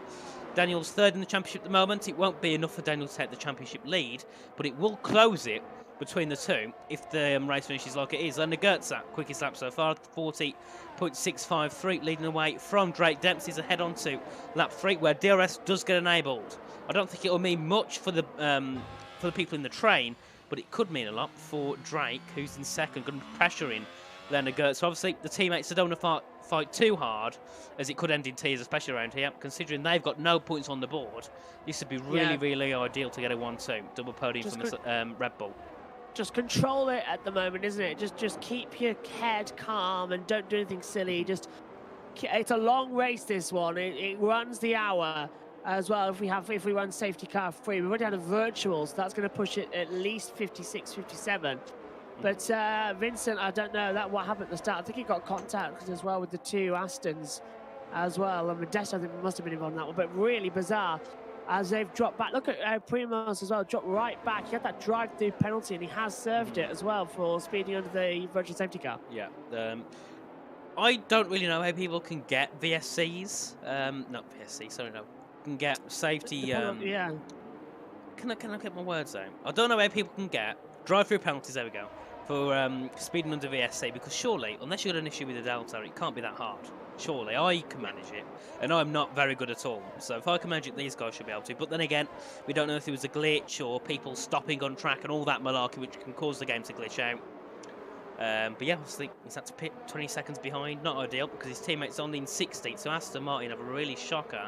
Daniel's 3rd in the championship at the moment. It won't be enough for Daniel to take the championship lead, but it will close it between the two if the race finishes like it is. And the Gertza, quickest lap so far, 40.653, leading away from Drake. Dempsey's ahead on to lap 3, where DRS does get enabled. I don't think it will mean much for the people in the train, but it could mean a lot for Drake, who's in 2nd, going to be pressuring Leonard Gertz. So obviously the teammates don't want to fight too hard, as it could end in tears, especially around here. Considering they've got no points on the board, this would be really, really ideal to get a 1-2 double podium from Red Bull. Just control it at the moment, isn't it? Just keep your head calm and don't do anything silly. It's a long race, this one. It runs the hour as well. If we run safety car free, we've already had a virtual, so that's going to push it at least 56, 57. But Vincent, I don't know what happened at the start. I think he got contact as well with the 2 Astons as well. And Modesto, I think, must have been involved in that one. But really bizarre as they've dropped back. Look at Primoz as well, dropped right back. He had that drive-through penalty, and he has served it as well for speeding under the virtual safety car. Yeah. I don't really know how people can get VSCs. Not VSC, sorry, no. Can get safety. Yeah. Can I get my words out? I don't know how people can get drive-through penalties. There we go. For speeding under VSC, because surely, unless you've got an issue with the Delta, it can't be that hard. Surely, I can manage it, and I'm not very good at all. So if I can manage it, these guys should be able to. But then again, we don't know if it was a glitch or people stopping on track and all that malarkey, which can cause the game to glitch out. But yeah, obviously, he's had to pit 20 seconds behind. Not ideal, because his teammate's only in 16th. So Aston Martin have a really shocker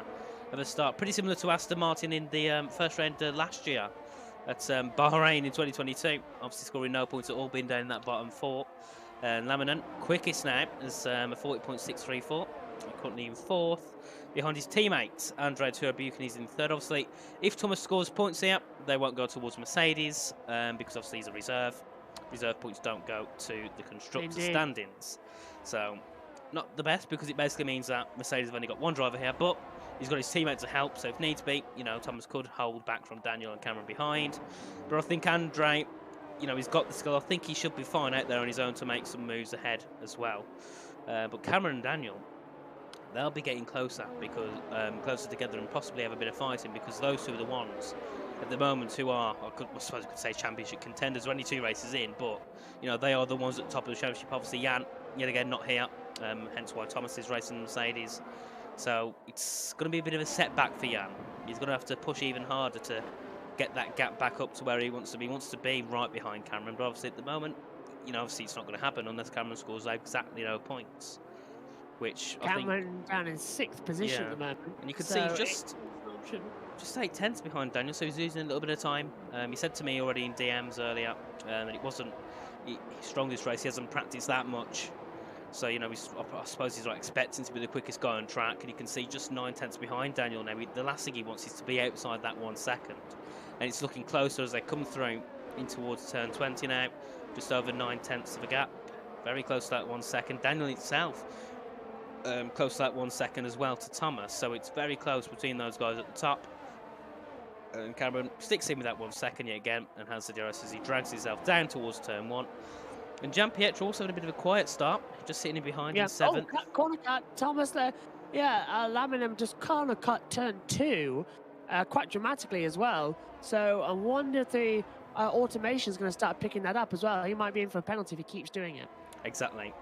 of a start. Pretty similar to Aston Martin in the first round last year at Bahrain in 2022. Obviously scoring no points at all, being down in that bottom 4. And Laminen, quickest now, is a 40.634. Currently in 4th. Behind his teammates, Andrea Turbuchen is in 3rd. Obviously, if Thomas scores points here, they won't go towards Mercedes, because obviously he's a reserve. Reserve points don't go to the constructor standings. So, not the best, because it basically means that Mercedes have only got one driver here, but he's got his teammate to help, so if needs be, Thomas could hold back from Daniel and Cameron behind. But I think Andre, he's got the skill. I think he should be fine out there on his own to make some moves ahead as well. But Cameron and Daniel, they'll be getting closer, because closer together, and possibly have a bit of fighting, because those two are the ones at the moment who are, I suppose I could say, championship contenders. They're only 2 races in, but they are the ones at the top of the championship. Obviously, Jan, yet again, not here, hence why Thomas is racing Mercedes. So it's going to be a bit of a setback for Jan. He's going to have to push even harder to get that gap back up to where he wants to be. He wants to be right behind Cameron, but obviously at the moment, obviously it's not going to happen unless Cameron scores exactly no points. Which Cameron down in 6th position at the moment. And you can see just 8/10 behind Daniel, so he's losing a little bit of time. He said to me already in DMs earlier that it wasn't his strongest race. He hasn't practiced that much. So, I suppose he's not expecting to be the quickest guy on track. And you can see just 9/10 behind Daniel now. The last thing he wants is to be outside that 1 second. And it's looking closer as they come through in towards turn 20 now. Just over 9/10 of a gap. Very close to that 1 second. Daniel itself, close to that 1 second as well to Thomas. So it's very close between those guys at the top. And Cameron sticks in with that 1 second yet again and has the DRS as he drags himself down towards turn 1. And Jean-Pierre also had a bit of a quiet start, just sitting in behind in 7th. Oh, corner cut, Thomas there. Yeah, Laminum just corner cut turn 2, quite dramatically as well. So I wonder if the automation is going to start picking that up as well. He might be in for a penalty if he keeps doing it. Exactly.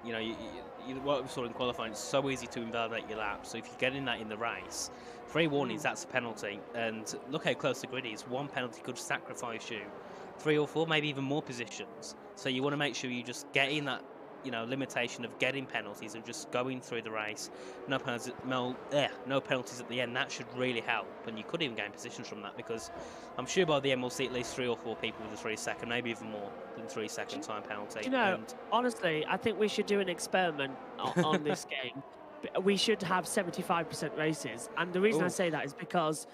What we saw in qualifying, it's so easy to invalidate your lap. So if you're getting that in the race, 3 warnings, that's a penalty. And look how close the grid is. 1 penalty could sacrifice you 3 or 4, maybe even more positions. So you want to make sure you just get in that, limitation of getting penalties and just going through the race. No penalties, no penalties at the end. That should really help. And you could even gain positions from that, because I'm sure by the end we'll see at least 3 or 4 people with a 3 second, maybe even more than 3 second time penalty. Honestly, I think we should do an experiment on this game. We should have 75% races. And the reason I say that is because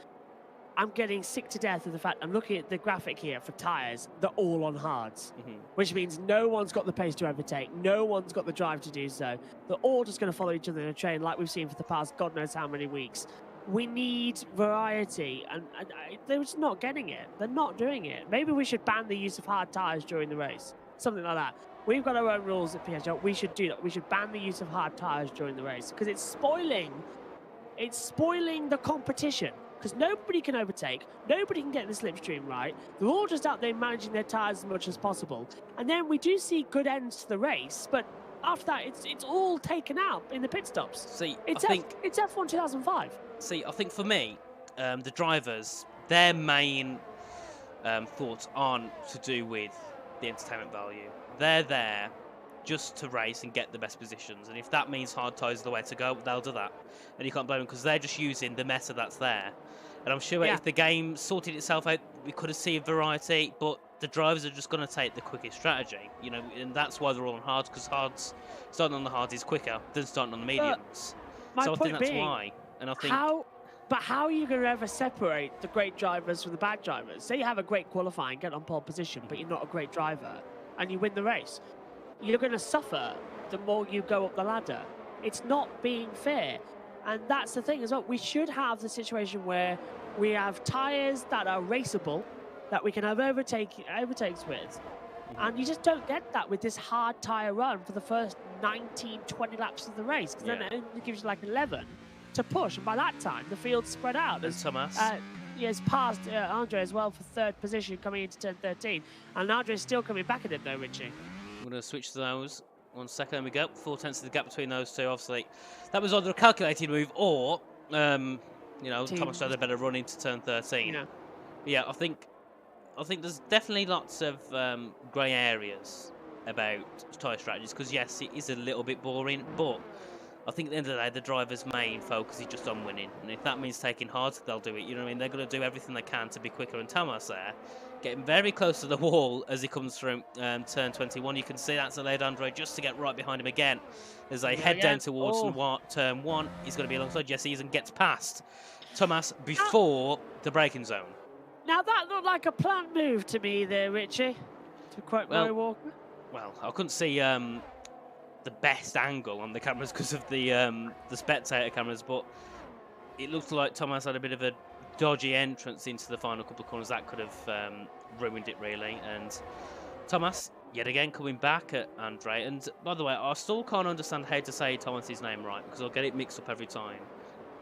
I'm getting sick to death of the fact I'm looking at the graphic here for tyres. They're all on hards, which means no one's got the pace to overtake. No one's got the drive to do so. They're all just going to follow each other in a train like we've seen for the past God knows how many weeks. We need variety, and they're just not getting it. They're not doing it. Maybe we should ban the use of hard tyres during the race. Something like that. We've got our own rules at PSGL. We should do that. We should ban the use of hard tyres during the race, because it's spoiling the competition. Because nobody can overtake, nobody can get the slipstream right. They're all just out there managing their tyres as much as possible. And then we do see good ends to the race, but after that, it's all taken out in the pit stops. See, it's F1 2005. See, I think for me, the drivers, their main thoughts aren't to do with the entertainment value. They're there just to race and get the best positions. And if that means hard tyres are the way to go, they'll do that. And you can't blame them, because they're just using the meta that's there. And I'm sure if the game sorted itself out, we could have seen variety, but the drivers are just going to take the quickest strategy, and that's why they're all on hards, because starting on the hards is quicker than starting on the mediums. So I think that's why. And I think how are you going to ever separate the great drivers from the bad drivers? Say you have a great qualifying, get on pole position, but you're not a great driver, and you win the race. You're going to suffer the more you go up the ladder. It's not being fair. And that's the thing as well. We should have the situation where we have tyres that are raceable, that we can have overtakes with. And you just don't get that with this hard tyre run for the first 19, 20 laps of the race. Because then it only gives you like 11 to push. And by that time, the field's spread out. And Thomas. It's past Andre as well for 3rd position coming into turn 13. And Andre's still coming back at him though, Richie. I'm going to switch to those. 1 second, there we go. 4/10 of the gap between those two. Obviously, that was either a calculated move or, Thomas had a better run into turn 13. Yeah, I think there's definitely lots of grey areas about tyre strategies, because yes, it is a little bit boring, but I think at the end of the day, the driver's main focus is just on winning. And if that means taking hards, they'll do it. You know what I mean? They're going to do everything they can to be quicker. And Thomas there, getting very close to the wall as he comes through turn 21. You can see that's delayed Andre just to get right behind him again. As they head down towards turn 1, he's going to be alongside Jesse and gets past Thomas before the braking zone. Now that looked like a planned move to me there, Richie, to quote Roy Walker. Well, I couldn't see the best angle on the cameras because of the spectator cameras, but it looked like Thomas had a bit of a dodgy entrance into the final couple of corners that could have ruined it really. And Thomas yet again coming back at Andre. And by the way, I still can't understand how to say Thomas's name right because I'll get it mixed up every time.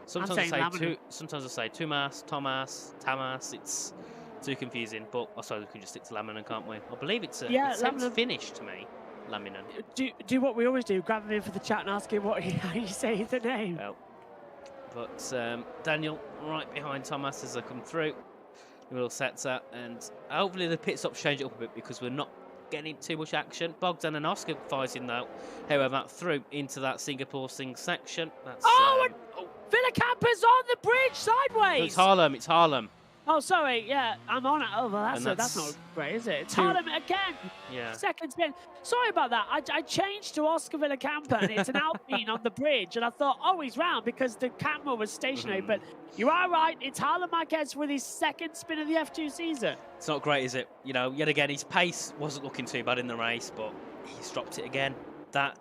Sometimes I say Tomas, Thomas, Tamas. It's too confusing, but I suppose we can just stick to Laminen, can't we? I believe it sounds Finnish to me. Laminen. Do what we always do, grab him in for the chat and ask him how you say the name. Well, but Daniel right behind Thomas as they come through. The little sector, and hopefully the pit stops change it up a bit because we're not getting too much action. Bogdan and Oscar fighting though, however, through into that Singapore Sing section. That's, Villacamper's on the bridge sideways! It's Harlem. Oh, sorry, yeah, I'm on it. Oh, well, that's not great, is it? It's Harlem again. Yeah. Second spin. Sorry about that. I changed to Oscar Villacamper, and it's an Alpine on the bridge, and I thought, oh, he's round because the camera was stationary. But you are right. It's Harlem Marquez with his second spin of the F2 season. It's not great, is it? You know, yet again, his pace wasn't looking too bad in the race, but he's dropped it again. That's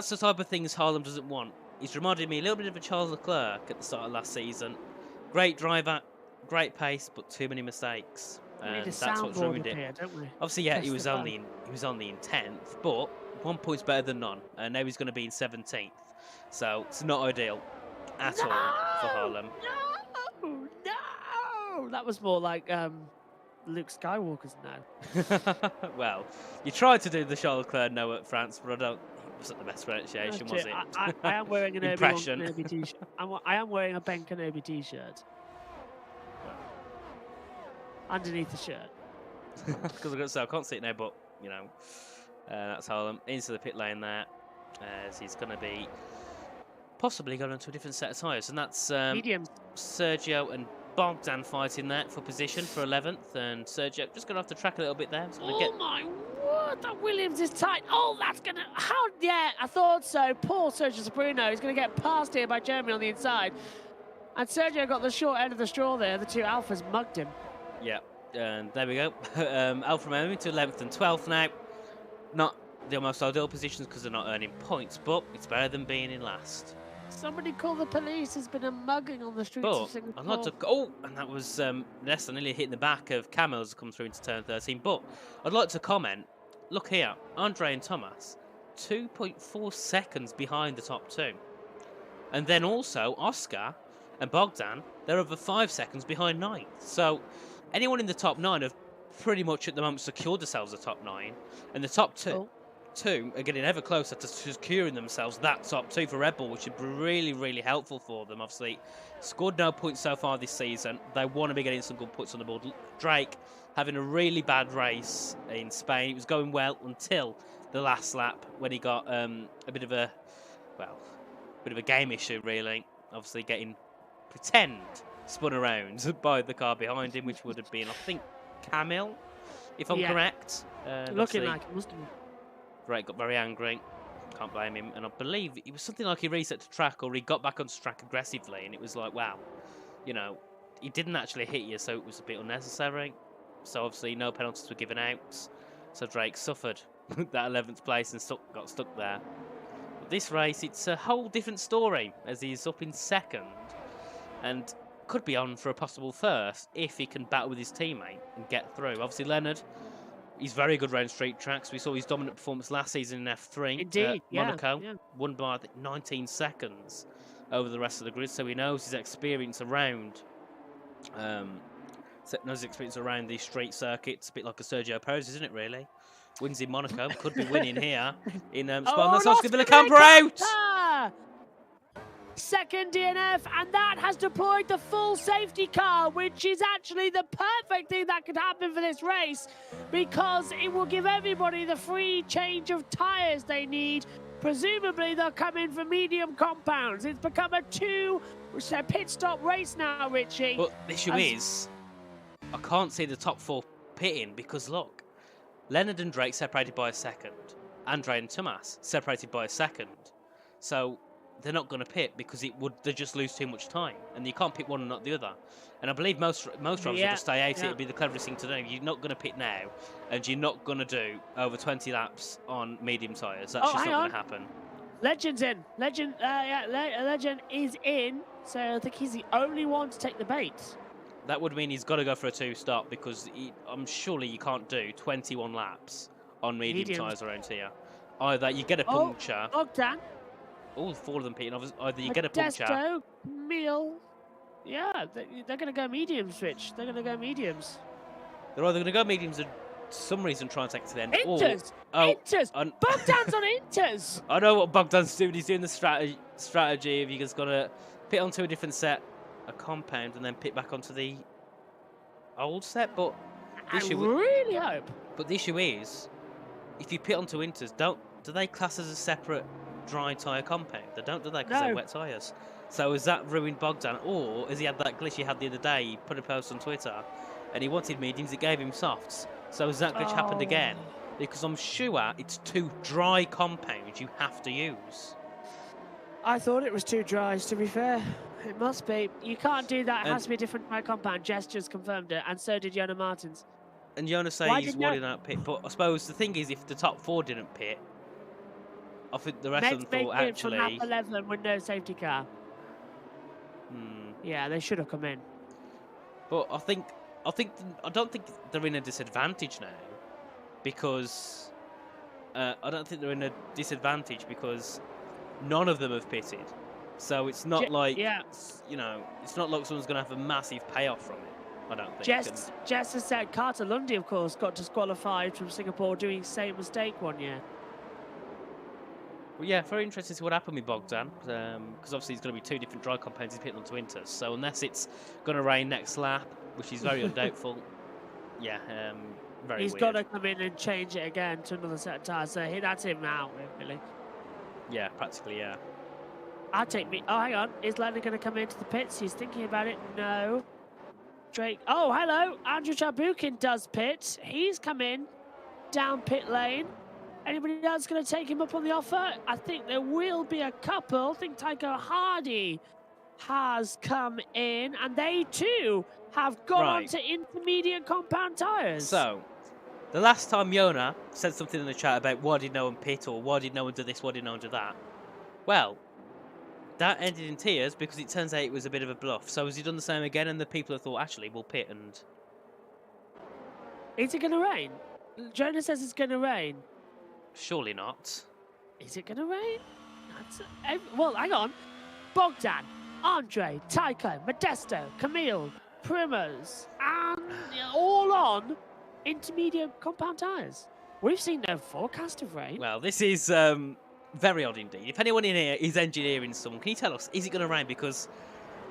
the type of things Harlem doesn't want. He's reminded me a little bit of a Charles Leclerc at the start of last season. Great driver. Great pace, but too many mistakes, and that's what's ruined it. Here, don't we? Obviously, yeah, he was only in 10th, but 1 point's better than none, and now he's going to be in 17th. So it's not ideal at all for Harlem. No, that was more like Luke Skywalker's now. Well, you tried to do the Charles Leclerc no at France, but it wasn't the best pronunciation, was it? I am wearing an Impression. Kenobi t-shirt. I am wearing a Ben Kenobi t-shirt. Underneath the shirt. Because I can't see it now, but you know, that's Harlem into the pit lane there, as he's going to be possibly going into a different set of tyres, and that's Sergio and Bogdan fighting there for position for 11th, and Sergio just going off the track a little bit there. My word, that Williams is tight. Oh, that's going to... Yeah, I thought so. Poor Sergio Bruno. He's going to get passed here by Jeremy on the inside. And Sergio got the short end of the straw there. The two Alphas mugged him. Yeah, and there we go. Alfa Romeo to 11th and 12th now. Not the most ideal positions because they're not earning points, but it's better than being in last. Somebody call the police. There's been a mugging on the streets of Singapore. And that was Nesta nearly hitting the back of Camel as it comes through into turn 13. But I'd like to comment, look here, Andre and Thomas, 2.4 seconds behind the top two. And then also Oscar and Bogdan, they're over 5 seconds behind ninth. So anyone in the top 9 have pretty much at the moment secured themselves the top 9. And the top two are getting ever closer to securing themselves that top 2 for Red Bull, which would be really, really helpful for them. Obviously, scored no points so far this season. They want to be getting some good points on the board. Drake having a really bad race in Spain. It was going well until the last lap when he got a bit of a game issue, really. Obviously, getting spun around by the car behind him, which would have been, I think, Camille, if I'm correct. Looking like it must have been. Drake got very angry. Can't blame him. And I believe it was something like he reset to track or he got back onto track aggressively. And it was like, wow, you know, he didn't actually hit you, so it was a bit unnecessary. So obviously no penalties were given out. So Drake suffered that 11th place and got stuck there. But this race, it's a whole different story as he's up in second and could be on for a possible first if he can battle with his teammate and get through. Obviously Leonard, he's very good around street tracks. We saw his dominant performance last season in F3 at Monaco. Yeah. Won by, I think, 19 seconds over the rest of the grid. So he knows his experience around these street circuits. A bit like a Sergio Perez, isn't it, really? Wins in Monaco. Could be winning here in Spain. That's Oscar Villacamper out! Second DNF, and that has deployed the full safety car, which is actually the perfect thing that could happen for this race, because it will give everybody the free change of tyres they need. Presumably they'll come in for medium compounds. It's become a pit stop race now, Richie. But the issue is, I can't see the top 4 pitting because look, Leonard and Drake separated by a second, Andre and Tomas separated by a second. So they're not going to pit because they just lose too much time, and you can't pit one and not the other. And I believe most drivers will just stay out. It'd be the cleverest thing to do. You're not going to pit now, and you're not going to do over 20 laps on medium tyres. That's just not going to happen. Legend's in. Legend is in. So I think he's the only one to take the bait. That would mean he's got to go for a 2-stop because surely you can't do 21 laps on medium tyres around here. Either you get a puncture. Bogdan. All 4 of them pitting. Either you get a puncture. Modesto, Camille. Yeah, they're going to go mediums, Rich. They're going to go mediums. They're either going to go mediums and for some reason try and take it to the end. Inters! Inters! Bogdan's on Inters! I know what Bogdan's doing. He's doing the strategy of you guys got to pit onto a different set, a compound, and then pit back onto the old set. But I really hope. But the issue is, if you pit onto Inters, do they class as a separate dry tyre compound? They don't, do they? Because they're wet tyres. So has that ruined Bogdan, or has he had that glitch he had the other day? He put a post on Twitter, and he wanted mediums. It gave him softs. So has that glitch happened again? Because I'm sure it's 2 dry compounds you have to use. I thought it was 2 dries, to be fair. It must be. You can't do that. It has to be a different dry compound. Jess just confirmed it, and so did Yona Martins. And Yona says he's wanting out pit, but I suppose the thing is, if the top 4 didn't pit, I think the rest of them thought actually. From lap 11 with no safety car. Yeah, they should have come in. But I don't think they're in a disadvantage now, because I don't think they're in a disadvantage because none of them have pitted. So it's not like it's not like someone's going to have a massive payoff from it. I don't think. Jess has said Carter Lundy, of course, got disqualified from Singapore doing the same mistake one year. Well, yeah, very interesting to see what happened with Bogdan, because obviously it's going to be 2 different dry compounds he's pitting onto Inters. So unless it's going to rain next lap, which is very undoubtful, very weird. He's got to come in and change it again to another set of tyres. So that's him out, really. Yeah, practically, yeah. I'll take me. Oh, hang on. Is Lennon going to come into the pits? He's thinking about it. No. Drake. Oh, hello. Andrew Chabukin does pit. He's come in down pit lane. Anybody else going to take him up on the offer? I think there will be a couple. I think Tycho Hardy has come in, and they too have gone on to intermediate compound tyres. So, the last time Yona said something in the chat about why did no one pit, or why did no one do this, why did no one do that? Well, that ended in tears because it turns out it was a bit of a bluff. So has he done the same again, and the people have thought, actually, we'll pit and... Is it going to rain? Jonah says it's going to rain. Surely not. Is it going to rain? Well, hang on. Bogdan, Andre, Tycho, Modesto, Camille, Primoz, and all on intermediate compound tyres. We've seen no forecast of rain. Well, this is very odd indeed. If anyone in here is engineering someone, can you tell us, is it going to rain? Because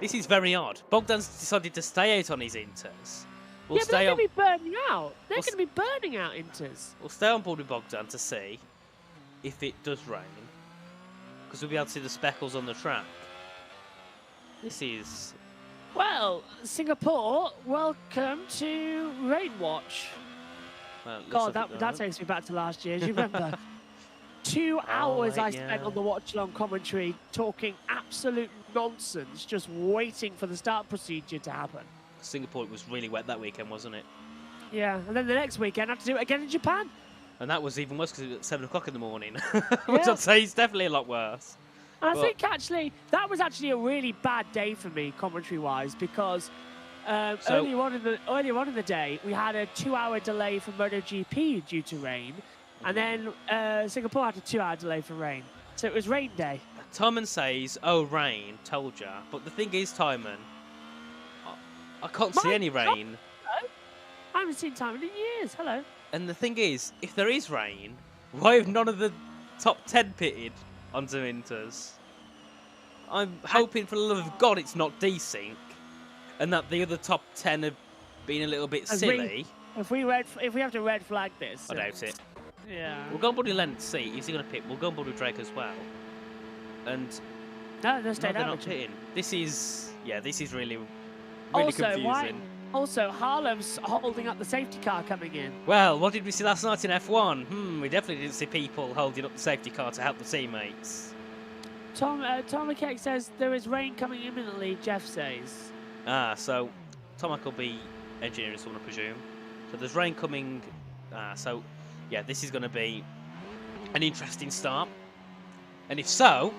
this is very odd. Bogdan's decided to stay out on his Inters. But they're going to be burning out. They're going to be burning out Inters. We'll stay on board with Bogdan to see if it does rain, because we'll be able to see the speckles on the track. This is... Well, Singapore, welcome to Rain Watch. Well, God, that takes me back to last year. Do you remember? 2 hours I spent on the watch-along commentary talking absolute nonsense, just waiting for the start procedure to happen. Singapore, it was really wet that weekend, wasn't it? Yeah, and then the next weekend I had to do it again in Japan. And that was even worse because it was at 7 o'clock in the morning, which I'd say is definitely a lot worse. And I think actually that was actually a really bad day for me commentary-wise, because earlier on in the day we had a 2-hour delay for MotoGP due to rain, and then Singapore had a 2-hour delay for rain, so it was rain day. Timon says, "Oh, rain, told ya." But the thing is, Timon, I can't see any rain. Hello? I haven't seen Timon in years. Hello. And the thing is, if there is rain, why have none of the top 10 pitted onto Inters? I'm hoping for the love of God it's not desync, and that the other top 10 have been a little bit silly. If we have to red flag this, I doubt it. Yeah. We'll go on board with Lennon to see. Is he going to pit? We'll go on board with Drake as well. And no, they're not pitting. This is really confusing. Also, Harlem's holding up the safety car coming in. Well, what did we see last night in F1? We definitely didn't see people holding up the safety car to help the teammates. Tom McKeck says there is rain coming imminently, Jeff says. So Tomac will be engineering someone, I presume. So there's rain coming. So, yeah, this is going to be an interesting start. And if so,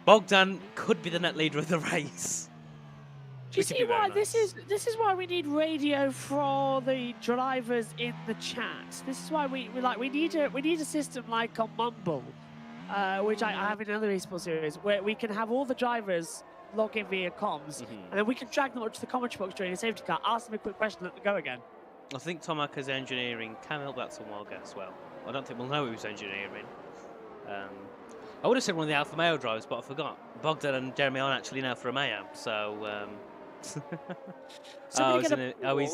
Bogdan could be the net leader of the race. Do you see why this is why we need radio for the drivers in the chat? This is why we need a system like on Mumble, which I have in another esports series, where we can have all the drivers log in via comms, and then we can drag them up to the commentary box during a safety car, ask them a quick question, let them go again. I think Tomac is engineering. Camille, that's a wild guess. Well, I don't think we'll know who's engineering. I would have said one of the Alfa Romeo drivers, but I forgot. Bogdan and Jeremy aren't actually now for Romeo, so. He's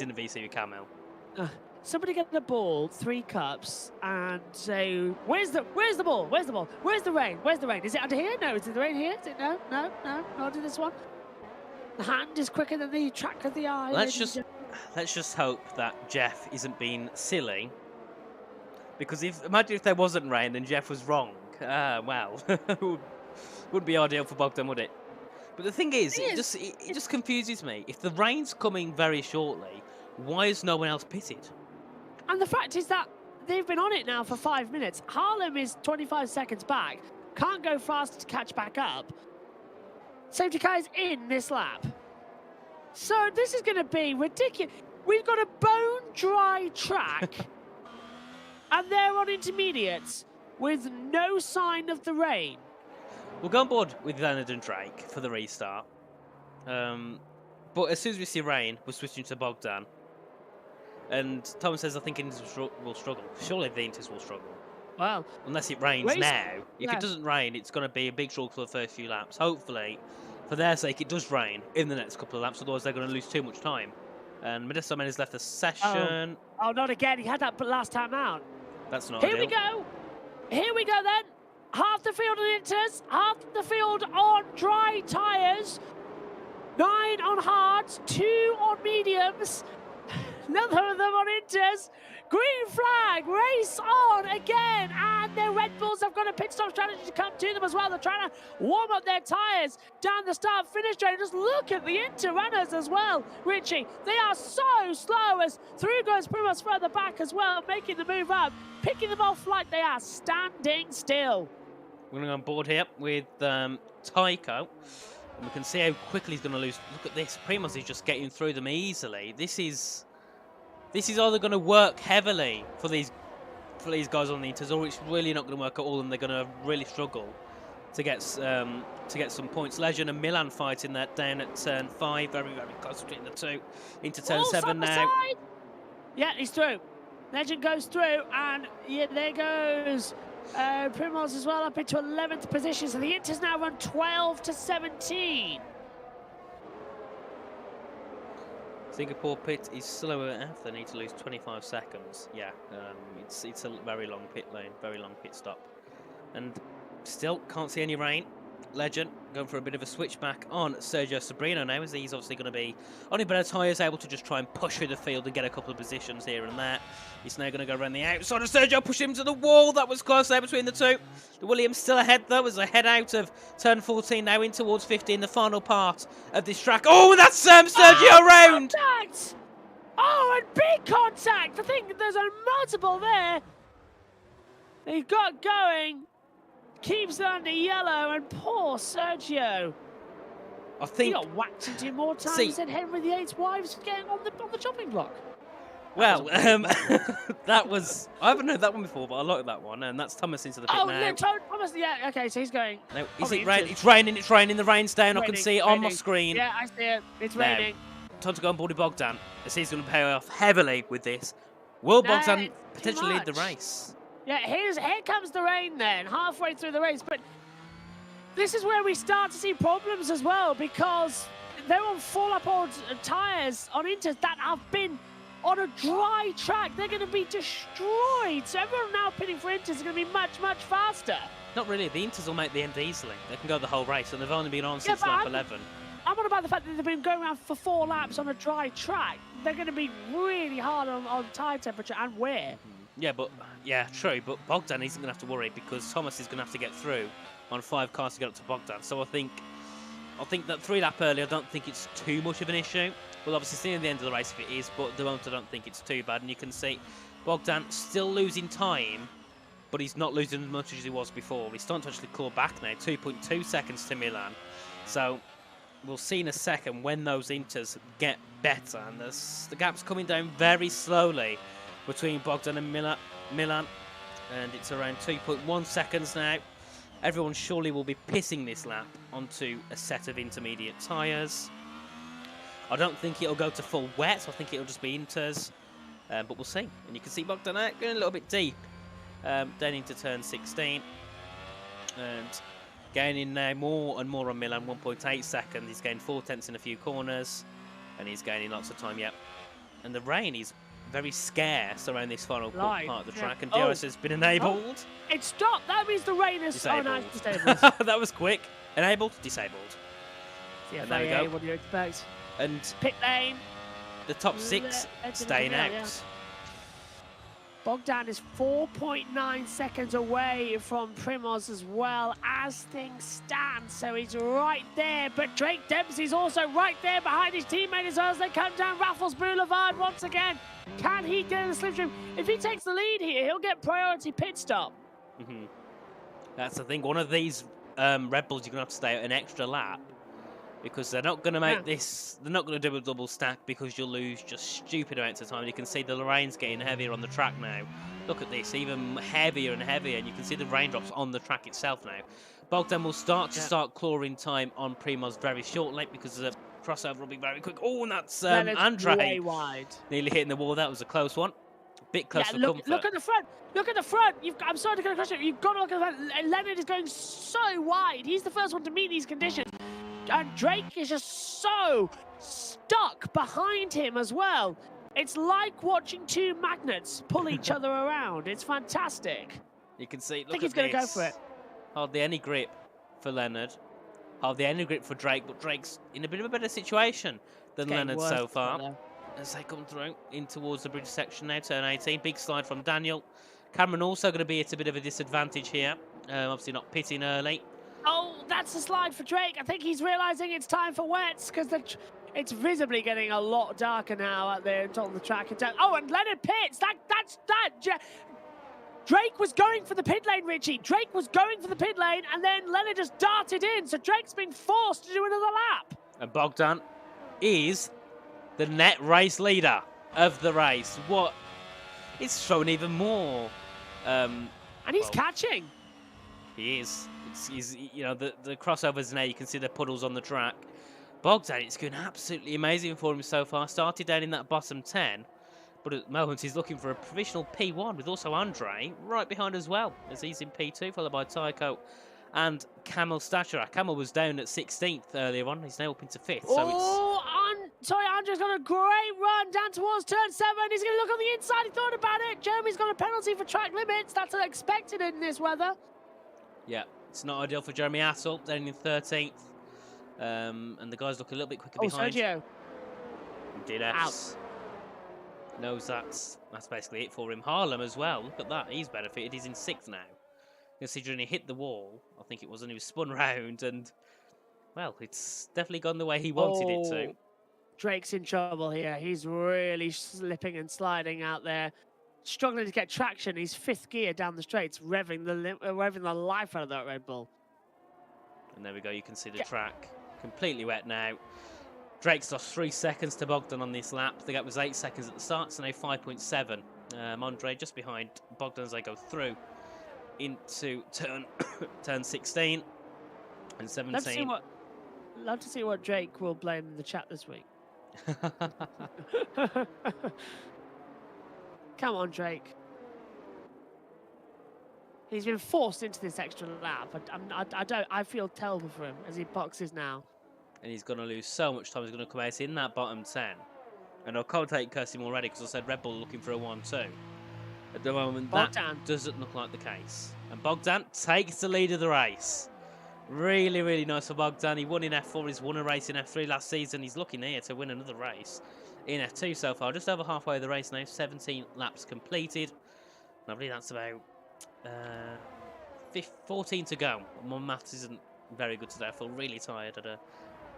in the VC with Camille. Somebody get the ball, 3 cups, and say, where's the ball? Where's the ball? Where's the rain? Where's the rain? Is it under here? No. Is it the rain here? Is it no? Not in this one. The hand is quicker than the track of the eye. Let's just hope that Jeff isn't being silly. Because imagine if there wasn't rain and Jeff was wrong. Well, wouldn't be ideal for Bogdan, would it? But the thing is, it just confuses me. If the rain's coming very shortly, why is no one else pitted? And the fact is that they've been on it now for 5 minutes. Harlem is 25 seconds back. Can't go fast to catch back up. Safety car is in this lap. So this is going to be ridiculous. We've got a bone-dry track. And they're on intermediates with no sign of the rain. We'll go on board with Leonard and Drake for the restart. But as soon as we see rain, we're switching to Bogdan. And Thomas says, I think Inters will struggle. Surely the Inters will struggle. Well, unless it rains now. If it doesn't rain, it's going to be a big struggle for the first few laps. Hopefully, for their sake, it does rain in the next couple of laps. Otherwise, they're going to lose too much time. And Modesto Mendes left the session. Oh, not again. He had that last time out. That's not Here we go. Here we go then. Half the field on Inters, half the field on dry tyres. 9 on hards, 2 on mediums. Another of them on Inters. Green flag, race on again. And the Red Bulls have got a pit stop strategy to come to them as well. They're trying to warm up their tyres down the start-finish train. Just look at the Inter runners as well, Richie. They are so slow as through goes Primos further back as well, making the move up, picking them off like they are standing still. We're going to go on board here with Tycho. And we can see how quickly he's going to lose. Look at this. Primos is just getting through them easily. This is either going to work heavily for these guys on the Inters, or it's really not going to work at all, and they're going to really struggle to get some points. Legend and Milan fighting that down at turn 5, very, very close between the two. Into turn 7 now. Side. Yeah, he's through. Legend goes through, and yeah, there goes Primoz as well up into 11th position. So the Inters now run 12 to 17. Singapore pit is slower after they need to lose 25 seconds. Yeah, it's a very long pit lane, very long pit stop. And still can't see any rain. Legend going for a bit of a switchback on Sergio Sabrino now, as he's obviously going to be on his better tyres, able to just try and push through the field and get a couple of positions here and there. He's now going to go around the outside of Sergio, push him to the wall. That was close there between the two. The Williams still ahead though, as a head out of turn 14 now in towards 15, the final part of this track. Oh, that's Sergio round! Contact! Oh, and big contact! I think there's a multiple there. He got going. Keeps it under yellow, and poor Sergio. I think he got whacked into more times than Henry VIII's wives getting on the chopping block. Well, that was... I haven't heard that one before, but I like that one, and that's Thomas into the pit now. No, Thomas, yeah, okay, so he's going... No, is it rain? It's raining, the rain's down, I can see it on my screen. Yeah, I see it, it's raining. Time to go on board with Bogdan, as he's going to pay off heavily with this. Will Bogdan potentially lead the race? Yeah, here comes the rain then, halfway through the race, but this is where we start to see problems as well, because they're on full-up old tyres on Inters that have been on a dry track. They're going to be destroyed, so everyone now pitting for Inters is going to be much, much faster. Not really, the Inters will make the end easily. They can go the whole race, and they've only been on since lap 11. I'm on about the fact that they've been going around for 4 laps on a dry track. They're going to be really hard on tyre temperature and wear. Yeah, true, but Bogdan isn't going to have to worry because Thomas is going to have to get through on 5 cars to get up to Bogdan. So I think that 3 lap early, I don't think it's too much of an issue. We'll obviously see at the end of the race if it is, but at the moment I don't think it's too bad. And you can see Bogdan still losing time, but he's not losing as much as he was before. He's starting to actually claw back now, 2.2 seconds to Milan. So we'll see in a second when those inters get better. And the gap's coming down very slowly between Bogdan and Milan. And it's around 2.1 seconds now. Everyone surely will be pissing this lap onto a set of intermediate tyres. I don't think it'll go to full wet, so I think it'll just be inters. But we'll see. And you can see Bogdan out going a little bit deep. Down into turn 16. And gaining now more and more on Milan, 1.8 seconds. He's gained 4 tenths in a few corners. And he's gaining lots of time, yep. And the rain is very scarce around this final part of the track. And DRS has been enabled. Oh, it stopped. That means the rain is disabled. Oh, no, it's disabled. That was quick. Enabled, disabled. And there we go. What do you expect? And pit lane. The top 6 staying out. Yeah. Bogdan is 4.9 seconds away from Primoz as well as things stand, so he's right there. But Drake Dempsey's also right there behind his teammate as well as they come down Raffles Boulevard once again. Can he get in the slipstream? If he takes the lead here, he'll get priority pit stop. That's the thing. One of these Red Bulls, you're going to have to stay an extra lap because they're not going to make this. They're not going to do a double stack because you'll lose just stupid amounts of time. You can see the rain's getting heavier on the track now. Look at this, even heavier and heavier, and you can see the raindrops on the track itself now. Bogdan will start clawing time on Primoz very shortly because the crossover will be very quick. Oh, and that's Andre way wide. Nearly hitting the wall. That was a close one. Bit close for comfort. Look at the front. Look at the front. I'm sorry to get across it. You've got to look at the front. Leonard is going so wide. He's the first one to meet these conditions. And Drake is just so stuck behind him as well. It's like watching 2 magnets pull each other around. It's fantastic. You can see, look I think he's going to go for it. Hardly any grip for Leonard. Hardly any grip for Drake, but Drake's in a bit of a better situation than Leonard so far. As they come through in towards the bridge section now, turn 18. Big slide from Daniel. Cameron also going to be at a bit of a disadvantage here. Obviously not pitting early. Oh, that's a slide for Drake. I think he's realising it's time for wets because it's visibly getting a lot darker now out there on the track. Oh, and Leonard pits. That's that. Drake was going for the pit lane, Richie. Drake was going for the pit lane, and then Leonard just darted in. So Drake's been forced to do another lap. And Bogdan is the net race leader of the race. What? It's thrown even more. And he's catching. He is. He's, you know, the crossovers now, you can see the puddles on the track. Bogdan, it's going absolutely amazing for him so far. Started down in that bottom 10, but at the moment he's looking for a provisional P1 with also Andre right behind as well, as he's in P2, followed by Tycho and Camel Stachura. Camel was down at 16th earlier on. He's now up into 5th. Sorry, Andre's got a great run down towards turn 7. He's going to look on the inside. He thought about it. Jeremy's got a penalty for track limits. That's unexpected in this weather. Yeah, it's not ideal for Jeremy Assel, down in 13th. And the guys look a little bit quicker behind. Sergio. DNS knows that's basically it for him. Harlem as well. Look at that. He's benefited. He's in 6th now. Considering he hit the wall, I think it was, and he was spun round, and well, it's definitely gone the way he wanted it to. Drake's in trouble here. He's really slipping and sliding out there, struggling to get traction. He's 5th gear down the straights, revving the life out of that Red Bull. And there we go. You can see the track completely wet now. Drake's lost 3 seconds to Bogdan on this lap. The gap was 8 seconds at the start, so now 5.7. Andre just behind Bogdan as they go through into turn 16 and 17. Love to see what Drake will blame in the chat this week. Come on, Drake. He's been forced into this extra lap. I feel terrible for him as he boxes now. And he's going to lose so much time. He's going to come out in that bottom 10. And I'll commentate cursing him already because I said Red Bull looking for a 1-2. At the moment, Bogdan. That doesn't look like the case. And Bogdan takes the lead of the race. Really, really nice for Bogdan. He won in F4. He's won a race in F3 last season. He's looking here to win another race in F2 so far. Just over halfway of the race now. 17 laps completed. And I believe that's about 14 to go. My maths isn't very good today. I feel really tired.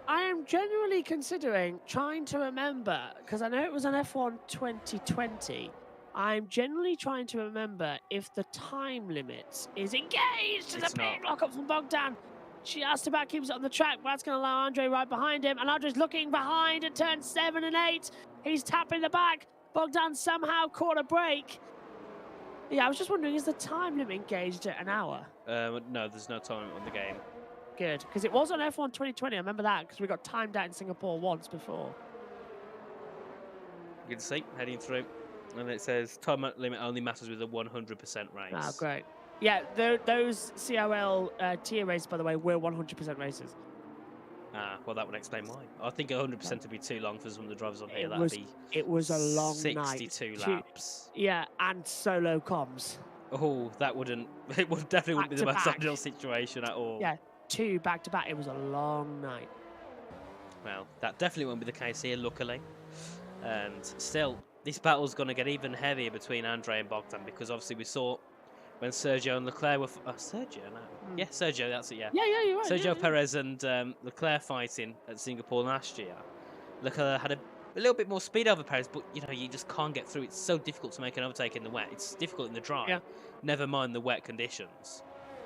I am genuinely considering trying to remember, because I know it was an F1 2020. I'm generally trying to remember if the time limit is engaged. There's a big lock up from Bogdan. She asked about keeps it on the track. That's going to allow Andre right behind him. And Andre's looking behind at turns 7 and 8. He's tapping the back. Bogdan somehow caught a break. Yeah, I was just wondering, is the time limit engaged at an hour? No, there's no time limit on the game. Good, because it was on F1 2020. I remember that because we got timed out in Singapore once before. You can see heading through, and it says time limit only matters with a 100% race. Oh, great. Yeah, those CRL tier races, by the way, were 100% races. Ah, well, that would explain why. I think 100% would be too long for some of the drivers on here. It was a long 62 laps. Yeah, and solo comms. Oh, that wouldn't. It would definitely wouldn't be the most ideal situation at all. Yeah, 2 back to back. It was a long night. Well, that definitely won't be the case here, luckily. And still, this battle's going to get even heavier between Andre and Bogdan, because obviously we saw when Sergio and Leclerc were... Sergio, no. Yeah, Sergio, that's it, yeah. Yeah, you're right. Sergio Perez and Leclerc fighting at Singapore last year. Leclerc had a little bit more speed over Perez, but, you know, you just can't get through. It's so difficult to make an overtake in the wet. It's difficult in the dry. Yeah. Never mind the wet conditions.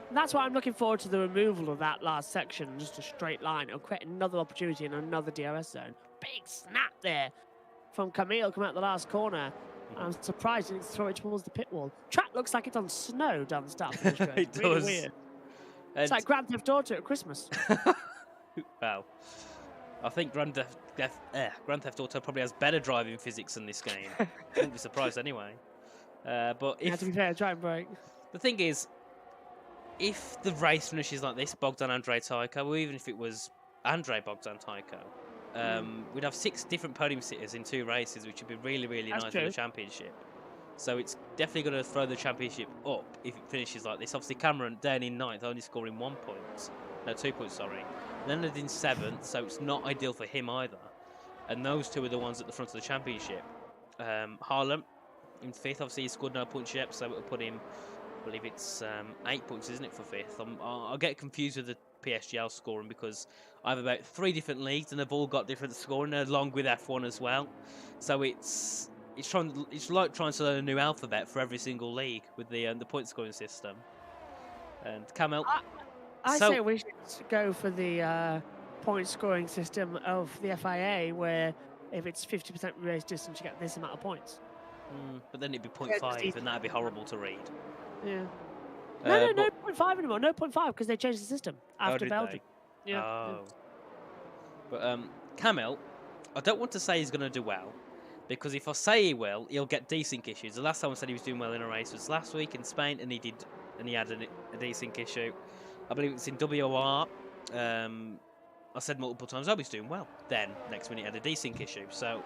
And that's why I'm looking forward to the removal of that last section, just a straight line. It'll create another opportunity in another DRS zone. Big snap there from Camille coming out the last corner. I'm surprised he didn't throw it towards the pit wall. Track looks like it's on snow down the start. It really does. Weird. It's like Grand Theft Auto at Christmas. Well, I think Grand Theft Auto probably has better driving physics than this game. I wouldn't be surprised anyway. But if to be fair, try and break. The thing is, if the race finishes like this, Bogdan, Andre, Tycho, or even if it was Andre, Bogdan, Tycho, we'd have 6 different podium sitters in 2 races, which would be really, really nice for the championship. So it's definitely going to throw the championship up if it finishes like this. Obviously, Cameron down in 9th, only scoring 1 point. No, 2 points, sorry. Leonard in 7th, so it's not ideal for him either. And those 2 are the ones at the front of the championship. Harlem in 5th, obviously he scored no points yet, so it'll put him, I believe it's 8 points, isn't it, for 5th? I'll get confused with the PSGL scoring because I have about 3 different leagues and they've all got different scoring along with F1 as well. So it's like trying to learn a new alphabet for every single league with the point scoring system. And Camel, I say we should go for the point scoring system of the FIA, where if it's 50% race distance, you get this amount of points. But then it'd be 0.5, and that'd be horrible to read. Yeah. No 0.5 anymore. No 0.5 because they changed the system after Belgium. Yeah. Oh. But Camel, I don't want to say he's going to do well, because if I say he will, he'll get desync issues. The last time I said he was doing well in a race was last week in Spain, and he had a desync issue. I believe it's in WR. I said multiple times, he's doing well. Then next minute he had a desync issue. So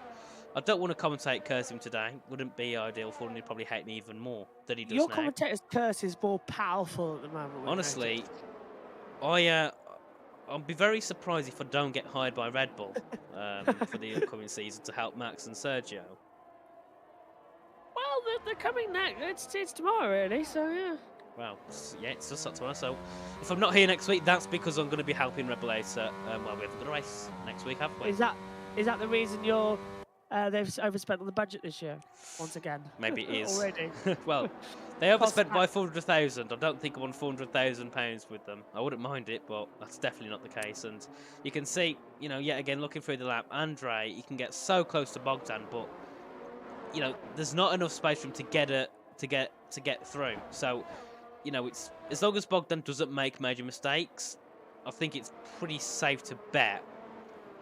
I don't want to commentate curse him today. Wouldn't be ideal for him. He'd probably hate me even more than he does Your now. commentator's curse is more powerful at the moment. Honestly, I'll be very surprised if I don't get hired by Red Bull for the upcoming season to help Max and Sergio. Well, they're coming next. It's tomorrow, really. So yeah. Well, yeah, it's just up tomorrow. So if I'm not here next week, that's because I'm going to be helping Red Bull Acer. Well, we haven't got a race next week, have we? Is that the reason they've overspent on the budget this year once again? Maybe it is. Already. Well, they overspent by 400,000. I don't think I'm on £400,000 with them. I wouldn't mind it, but that's definitely not the case. And you can see, you know, yet again looking through the lap, Andre, he can get so close to Bogdan, but you know, there's not enough space for him to get through. So, you know, it's as long as Bogdan doesn't make major mistakes, I think it's pretty safe to bet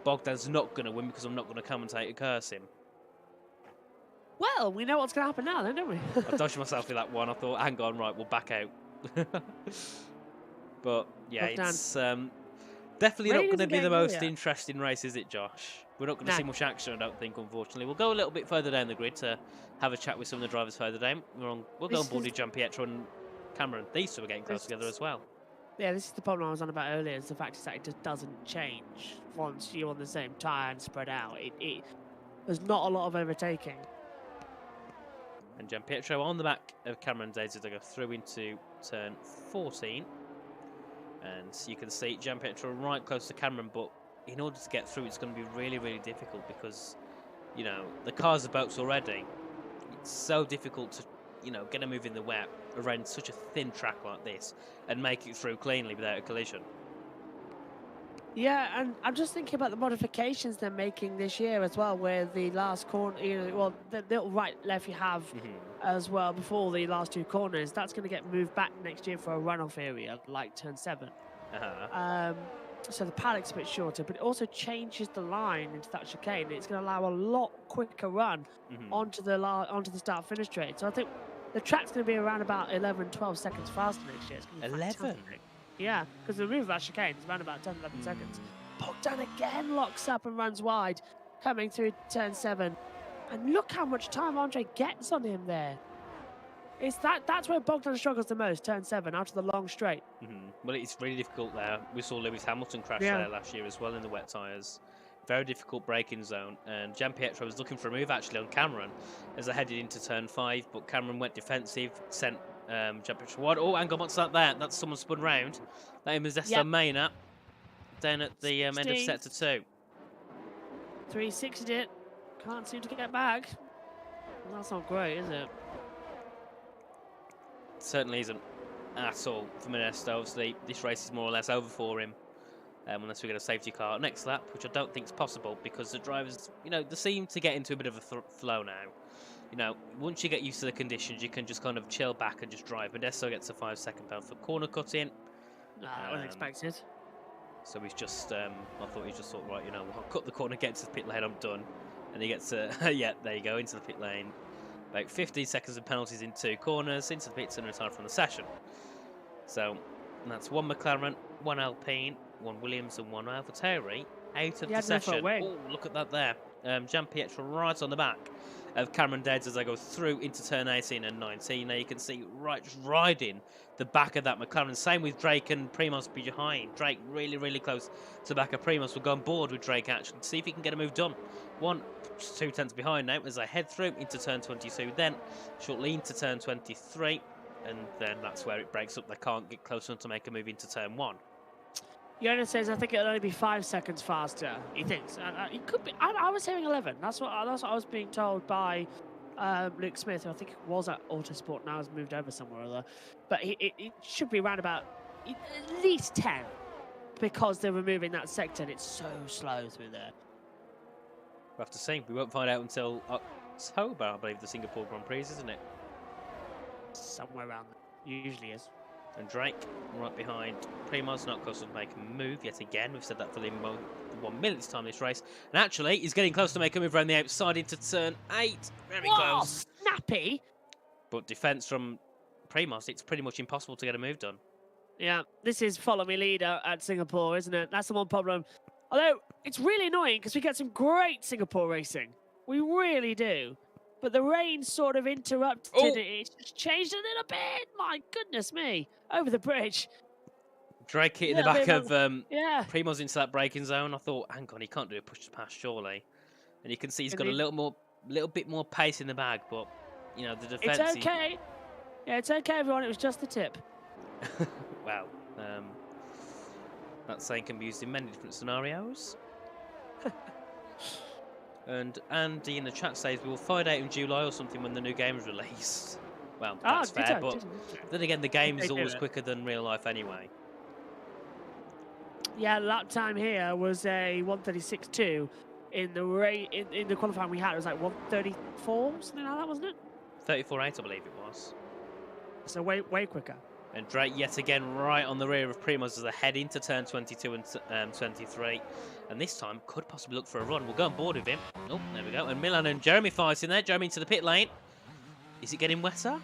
Bogdan's not going to win, because I'm not going to commentate and curse him. Well, we know what's going to happen now, then, don't we? I dodged myself in that one. I thought, hang on, right, we'll back out. But yeah, Bogdan. it's definitely not going to be the most interesting race, is it, Josh? We're not going to see much action, I don't think, unfortunately. We'll go a little bit further down the grid to have a chat with some of the drivers further down. We'll go on board with Gianpietro and Cameron. These 2 are getting close together as well. Yeah, this is the problem I was on about earlier. Is the fact is that it just doesn't change once you're on the same tyre and spread out. There's not a lot of overtaking. And Gianpietro on the back of Cameron Daisy as they go through into turn 14. And you can see Gianpietro right close to Cameron, but in order to get through, it's going to be really, really difficult because, you know, the cars are boats already. It's so difficult to, you know, get a move in the wet around such a thin track like this and make it through cleanly without a collision. Yeah, and I'm just thinking about the modifications they're making this year as well, where the last corner, you know, well, the little right left you have as well before the last two corners, that's going to get moved back next year for a runoff area like turn 7. So the paddock's a bit shorter, but it also changes the line into that chicane. It's going to allow a lot quicker run onto the start finish straight. So I think the track's going to be around about 11, 12 seconds faster next year. It's going to be 11. fantastic. Yeah, because the move of that chicane is around about 10, 11 seconds. Bogdan again locks up and runs wide, coming through turn 7. And look how much time Andre gets on him there. That's where Bogdan struggles the most, turn 7, out of the long straight. Well, it's really difficult there. We saw Lewis Hamilton crash there last year as well in the wet tyres. Very difficult braking zone. And Gianpietro was looking for a move actually on Cameron as they headed into turn 5, but Cameron went defensive, sent Gianpietro wide. Oh, hang on, what's that there? That's someone spun round. That was Esteban Mena down at the end of sector 2. 360'd it. Can't seem to get back. That's not great, is it? Certainly isn't at all for Modesto. Obviously, this race is more or less over for him, unless we get a safety car next lap, which I don't think is possible because the drivers, you know, they seem to get into a bit of a flow now. You know, once you get used to the conditions, you can just kind of chill back and just drive. Modesto gets a 5-second penalty for corner cutting. That was expected. So he's just, I thought he just thought, right, you know, I'll cut the corner, get to the pit lane, I'm done. And he gets to, yeah, there you go, into the pit lane. About 15 seconds of penalties in 2 corners, into the pits and retire from the session. So that's 1 McLaren, 1 Alpine, 1 Williams and 1 AlphaTauri out of the session. Oh, look at that there. Gianpietro right on the back of Cameron Deads as I go through into turn 18 and 19. Now you can see right just riding the back of that McLaren. Same with Drake and Primoz behind. Drake really, really close to the back of Primoz. We'll go on board with Drake actually to see if he can get a move done. 2 tenths behind now as I head through into turn 22, then shortly into turn 23, and then that's where it breaks up. They can't get close enough to make a move into turn 1. Jonas says, I think it'll only be 5 seconds faster. He thinks. It could be. I was hearing 11. That's what I was being told by Luke Smith, who I think it was at Autosport, now has moved over somewhere or other. But it should be around about at least 10 because they're removing that sector and it's so slow through there. We'll have to see. We won't find out until October, I believe, the Singapore Grand Prix, isn't it? Somewhere around there. Usually is. And Drake right behind Primoz, not close to making a move yet again. We've said that for the 1 minute's time this race. And actually, he's getting close to make a move around the outside into turn 8. Very close. Snappy. But defence from Primoz, it's pretty much impossible to get a move done. Yeah, this is follow me leader at Singapore, isn't it? That's the one problem. Although, it's really annoying because we get some great Singapore racing. We really do. But the rain sort of interrupted it. It's just changed a little bit. My goodness me. Over the bridge. Drake hitting the back of Primoz into that braking zone. I thought, hang on, he can't do a push to pass, surely. And you can see he's got a little bit more pace in the bag, but, you know, the defence... It's okay. Yeah, it's okay, everyone. It was just the tip. Wow. That saying can be used in many different scenarios. And Andy in the chat says we will find out in July or something when the new game is released. Well, that's fair, but then again, the game is always quicker than real life anyway. Yeah, lap time here was a 1:36.2. In the qualifying we had, it was like 1:34, something like that, wasn't it? 34.8, I believe it was. So way quicker. And Drake yet again right on the rear of Primoz as they head into turn 22 and 23. And this time could possibly look for a run. We'll go on board with him. Oh, there we go. And Milan and Jeremy fighting there. Jeremy into the pit lane. Is it getting wetter?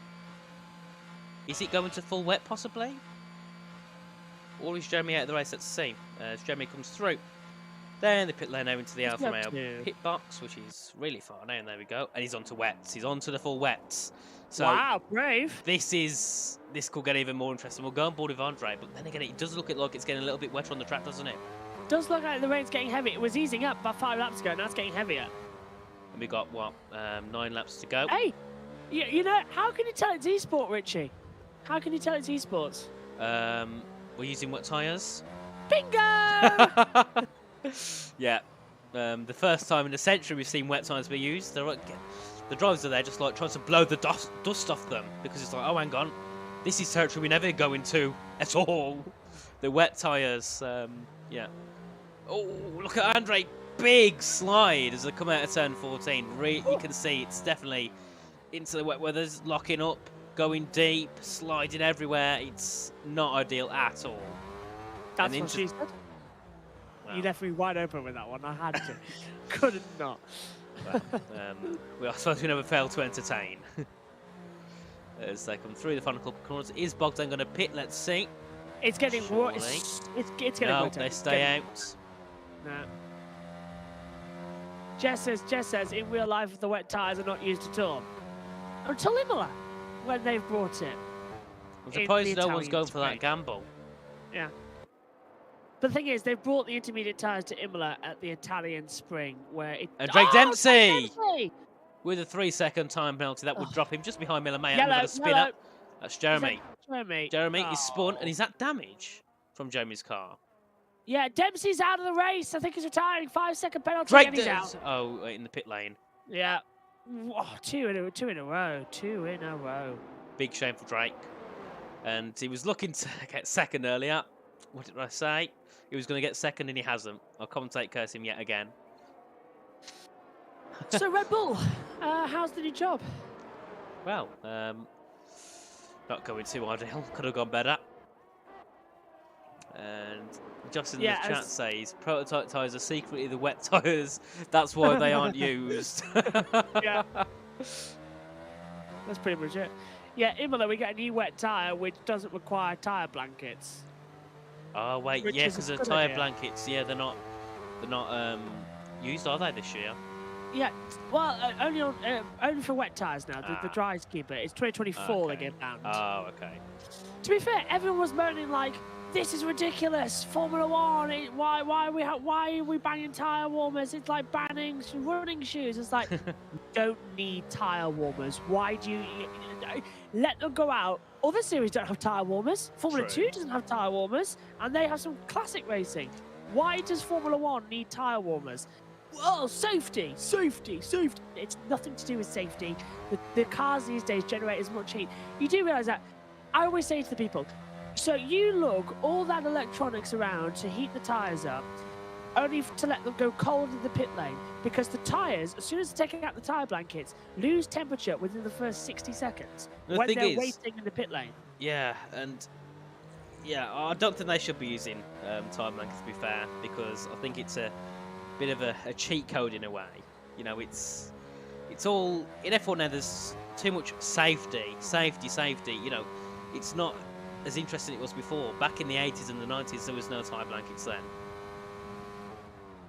Is it going to full wet possibly? Or is Jeremy out of the race? Let's see. As Jeremy comes through. Then the pit lane now into the Alfa Romeo pit box, which is really far now. And there we go. And he's onto wets. He's onto the full wets. So wow, brave. This could get even more interesting. We'll go on board with Andre, but then again, it does look like it's getting a little bit wetter on the track, doesn't it? It does look like the rain's getting heavy. It was easing up about 5 laps ago, now it's getting heavier. And we got, what, 9 laps to go? Hey, You know, how can you tell it's esport, Richie? How can you tell it's esports? We're using wet tyres. Bingo! Yeah. The first time in a century we've seen wet tyres be used. They're like, the drivers are there just like trying to blow the dust off them because it's like, oh, hang on, this is territory we never go into at all. The wet tyres. Yeah. Oh, look at Andre. Big slide as they come out of turn 14. You can see it's definitely into the wet weather's locking up, going deep, sliding everywhere. It's not ideal at all. That's what she said. Wow. You left me wide open with that one. I had to. Couldn't not. Well, I suppose we never fail to entertain. As they come through the final couple of corners, is Bogdan going to pit? Let's see. It's getting worse. It's getting no, worse. They stay out. No. Jess says, in real life, the wet tyres are not used at all. Until Imola, when they've brought it. I'm surprised no one's going for that gamble. Yeah. But the thing is, they've brought the intermediate tyres to Imola at the Italian Spring, where it... And Drake Dempsey! With a 3-second time penalty, that would drop him just behind Miller May. And we've got a spin up. That's Jeremy. Jeremy is spun, and is that damage from Jeremy's car? Yeah, Dempsey's out of the race. I think he's retiring. 5-second penalty, and he's out. Oh, in the pit lane. Yeah. Oh, two in a row. Big shame for Drake. And he was looking to get second earlier. What did I say? He was going to get second, and he hasn't. I'll commentate curse him yet again. So, Red Bull, how's the new job? Well, not going too ideal. Could have gone better. And Joss in the chat says prototype tyres are secretly the wet tyres. That's why they aren't used. Yeah. That's pretty much it. Yeah, Imola, we get a new wet tyre which doesn't require tyre blankets. Oh wait, yeah, because the tyre blankets, yeah, they're not used, are they, this year? Yeah, well, only for wet tyres now. The dries keep it. It's 2024 they get banned. Oh, okay. To be fair, everyone was moaning like, this is ridiculous. Formula One. Why are we banning tyre warmers? It's like banning running shoes. It's like, you don't need tyre warmers. Why do you let them go out? Other series don't have tyre warmers. Formula 2 doesn't have tyre warmers, and they have some classic racing. Why does Formula 1 need tyre warmers? Well, safety. It's nothing to do with safety. The cars these days generate as much heat. You do realise that. I always say to the people, so you lug all that electronics around to heat the tyres up, only to let them go cold in the pit lane, because the tyres, as soon as they're taking out the tyre blankets, lose temperature within the first 60 seconds when they're waiting in the pit lane. Yeah, and yeah, I don't think they should be using tyre blankets, to be fair, because I think it's a bit of a cheat code in a way. You know, it's all in F1 now. There's too much safety. You know, it's not as interesting as it was before. Back in the 80s and the 90s, there was no tyre blankets then.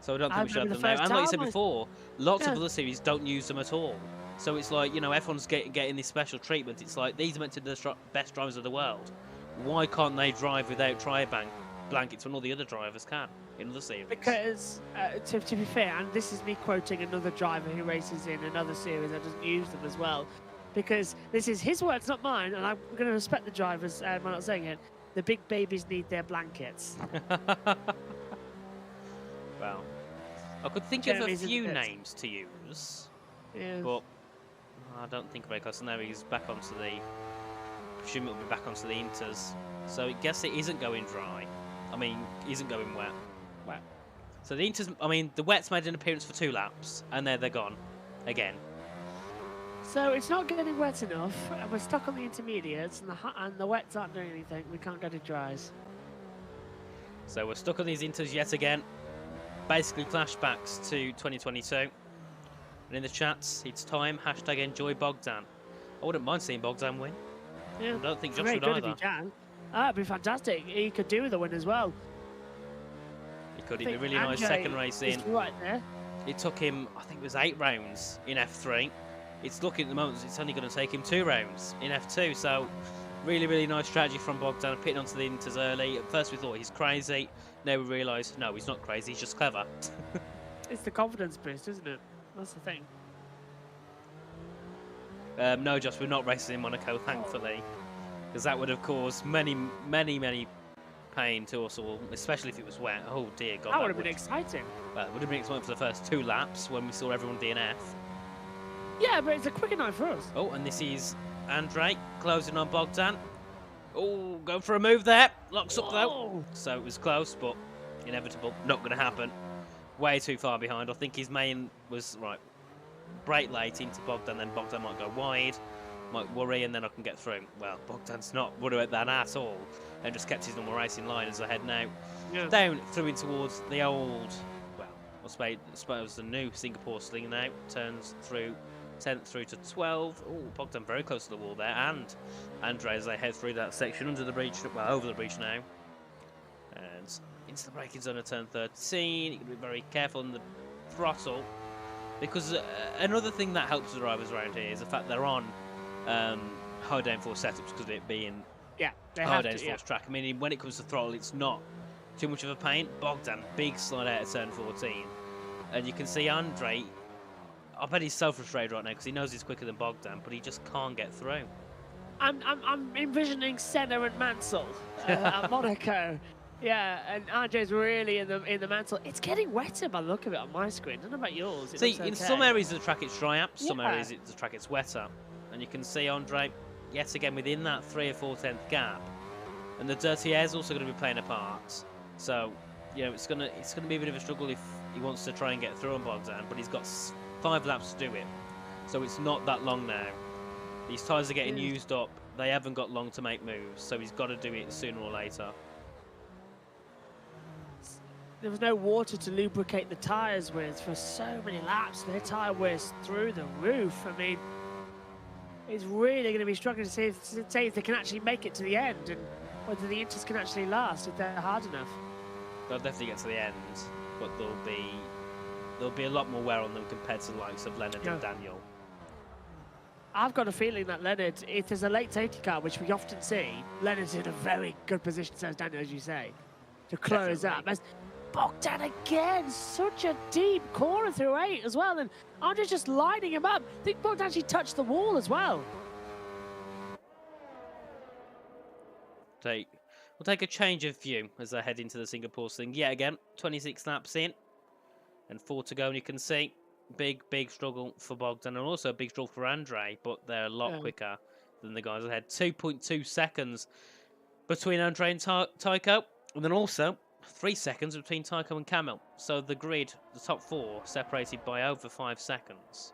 So I don't think we should have them now. And like you said before, lots of other series don't use them at all. So it's like, you know, F1's getting this special treatment. It's like, these are meant to be the best drivers of the world. Why can't they drive without tyre blankets when all the other drivers can in other series? Because, to be fair, and this is me quoting another driver who races in another series that doesn't use them as well, because this is his words, not mine, and I'm going to respect the drivers by not saying it. The big babies need their blankets. Well, I could think of a few names to use, but I don't think very close. Now he's back onto the... I presume it'll be back onto the Inters. So I guess it isn't going dry. I mean, isn't going wet. So the Inters... I mean, the wets made an appearance for 2 laps, and they're gone again. So it's not getting wet enough, and we're stuck on the intermediates, and the wets aren't doing anything. We can't go to dries. So we're stuck on these Inters yet again. Basically flashbacks to 2022. And in the chats, it's time, #enjoy Bogdan. I wouldn't mind seeing Bogdan win. Yeah. I don't think Josh very would good either. If he can. That'd be fantastic. He could do with a win as well. He could. He did a really nice second race in. Right there. It took him, I think it was 8 rounds in F3. It's looking at the moment, it's only going to take him 2 rounds in F2. So really, really nice strategy from Bogdan, pitting onto the Inters early. At first we thought he's crazy. Now we realise, no, he's not crazy, he's just clever. It's the confidence boost, isn't it? That's the thing. No, Josh, we're not racing in Monaco, thankfully, because that would have caused many pain to us all, especially if it was wet. Oh dear God, that would have been exciting. Well, it would have been exciting for the first 2 laps when we saw everyone DNF. Yeah, but it's a quicker night for us. Oh, and this is Andre closing on Bogdan. Oh, going for a move there. Locks up though. So it was close, but inevitable. Not going to happen. Way too far behind. I think his main was right. Brake late into Bogdan, then Bogdan might go wide, might worry, and then I can get through. Well, Bogdan's not worried about that at all, and just kept his normal racing line as I head now down through in towards the old, well, I suppose the new Singapore sling now. Turns through 10th through to 12. Oh, Bogdan very close to the wall there, and Andre as they head through that section under the breach, well, over the breach now, and into the braking zone at turn 13. You can be very careful on the throttle. Because another thing that helps the drivers around here is the fact they're on high downforce setups, because of it being high downforce track. I mean, when it comes to throttle, it's not too much of a pain. Bogdan, big slide out of turn 14. And you can see Andre, I bet he's so frustrated right now because he knows he's quicker than Bogdan, but he just can't get through. I'm envisioning Senna and Mansell at Monaco. Yeah, and RJ's really in the mantle. It's getting wetter by the look of it on my screen. I don't know about yours. See, in some areas of the track it's dry up, some areas of the track it's wetter. And you can see Andre, yet again, within that 3 or 4 tenth gap. And the dirty air is also going to be playing a part. So, you know, it's gonna be a bit of a struggle if he wants to try and get through on Bogdan, but he's got 5 laps to do it. So it's not that long now. These tyres are getting used up. They haven't got long to make moves, so he's got to do it sooner or later. There was no water to lubricate the tyres with for so many laps. Their tyre wears through the roof. I mean, it's really going to be struggling to say if they can actually make it to the end and whether the Inters can actually last if they're hard enough. They'll definitely get to the end, but there'll be a lot more wear on them compared to the likes of Leonard and Daniel. I've got a feeling that Leonard, if there's a late safety car, which we often see, Leonard's in a very good position, so as Daniel, as you say, to close up. Bogdan again, such a deep corner through 8 as well, and Andre's just lining him up. I think Bogdan actually touched the wall as well. We'll take a change of view as I head into the Singapore thing. Yet again, 26 laps in and 4 to go, and you can see big struggle for Bogdan and also a big struggle for Andre, but they're a lot quicker than the guys ahead. 2.2 seconds between Andre and Tycho, and then also 3 seconds between Tycho and Camille. So the grid, the top 4, separated by over 5 seconds.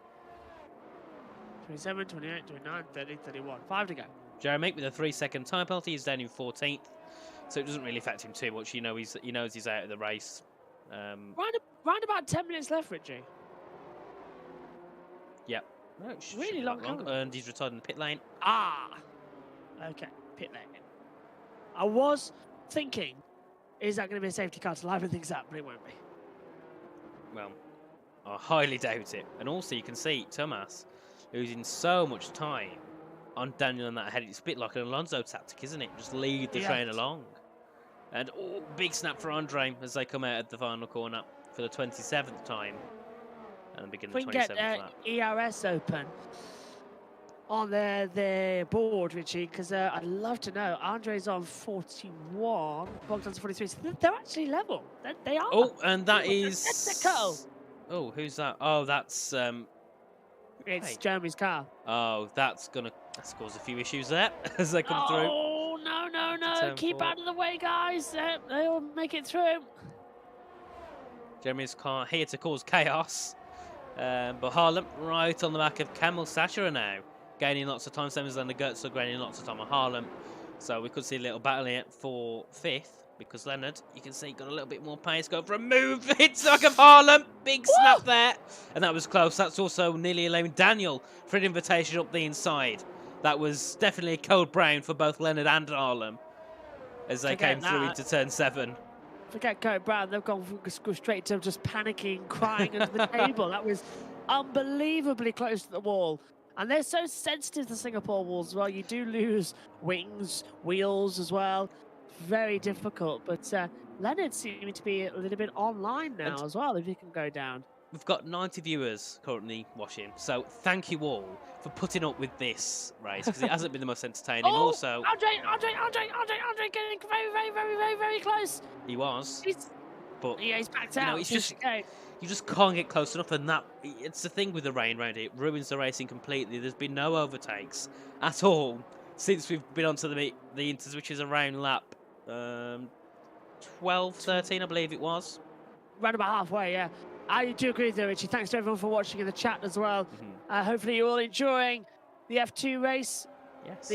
27, 28, 29, 30, 31. 5 to go. Jeremy with a 3-second time penalty is down in 14th, so it doesn't really affect him too much. He knows he's out of the race. Round about 10 minutes left, Richie. Yep. No, really long. And he's retired in the pit lane. Okay, pit lane. I was thinking, is that going to be a safety car to liven things up? But it won't be. Well, I highly doubt it. And also you can see Thomas losing so much time on Daniel and that ahead. It's a bit like an Alonso tactic, isn't it? Just lead the train along. And big snap for Andre as they come out at the final corner for the 27th time. And begin the 27th lap. We can get ERS open on their board, Richie, because I'd love to know. Andre's on 41, Bogdan's 43, so they're actually level. They are. Oh, and that is... Oh, who's that? Oh, that's... It's Jeremy's car. Oh, that's cause a few issues there as they come through. Oh, no. Keep out of the way, guys. They'll make it through. Jeremy's car here to cause chaos. But Harlem right on the back of Camille Sachera now. Gaining lots of time, same as Leonard Gertzel gaining lots of time on Harlem. So we could see a little battle here for 5th. Because Leonard, you can see, got a little bit more pace. Go for a move. Hits the back of Harlem. Big snap there. And that was close. That's also nearly allowing Daniel for an invitation up the inside. That was definitely a cold brown for both Leonard and Harlem as they came through into turn 7. Forget Coat Brown. They've gone straight to just panicking, crying under the table. That was unbelievably close to the wall. And they're so sensitive to Singapore walls as well. You do lose wings, wheels as well. Very difficult, but Leonard seeming to be a little bit online now as well, if he can go down. we've got 90 viewers currently watching, so thank you all for putting up with this race because it hasn't been the most entertaining. Oh, Also, Andre getting very close. he was, but He's backed you know, out. it's just you just can't get close enough, and it's the thing with the rain around here. It ruins the racing completely. There's been no overtakes at all since we've been onto the Inters, which is around lap 12, 13, I believe it was. Right about halfway, yeah. I do agree with you, Richie. Thanks to everyone for watching in the chat as well. Hopefully you're all enjoying the F2 race. Yes.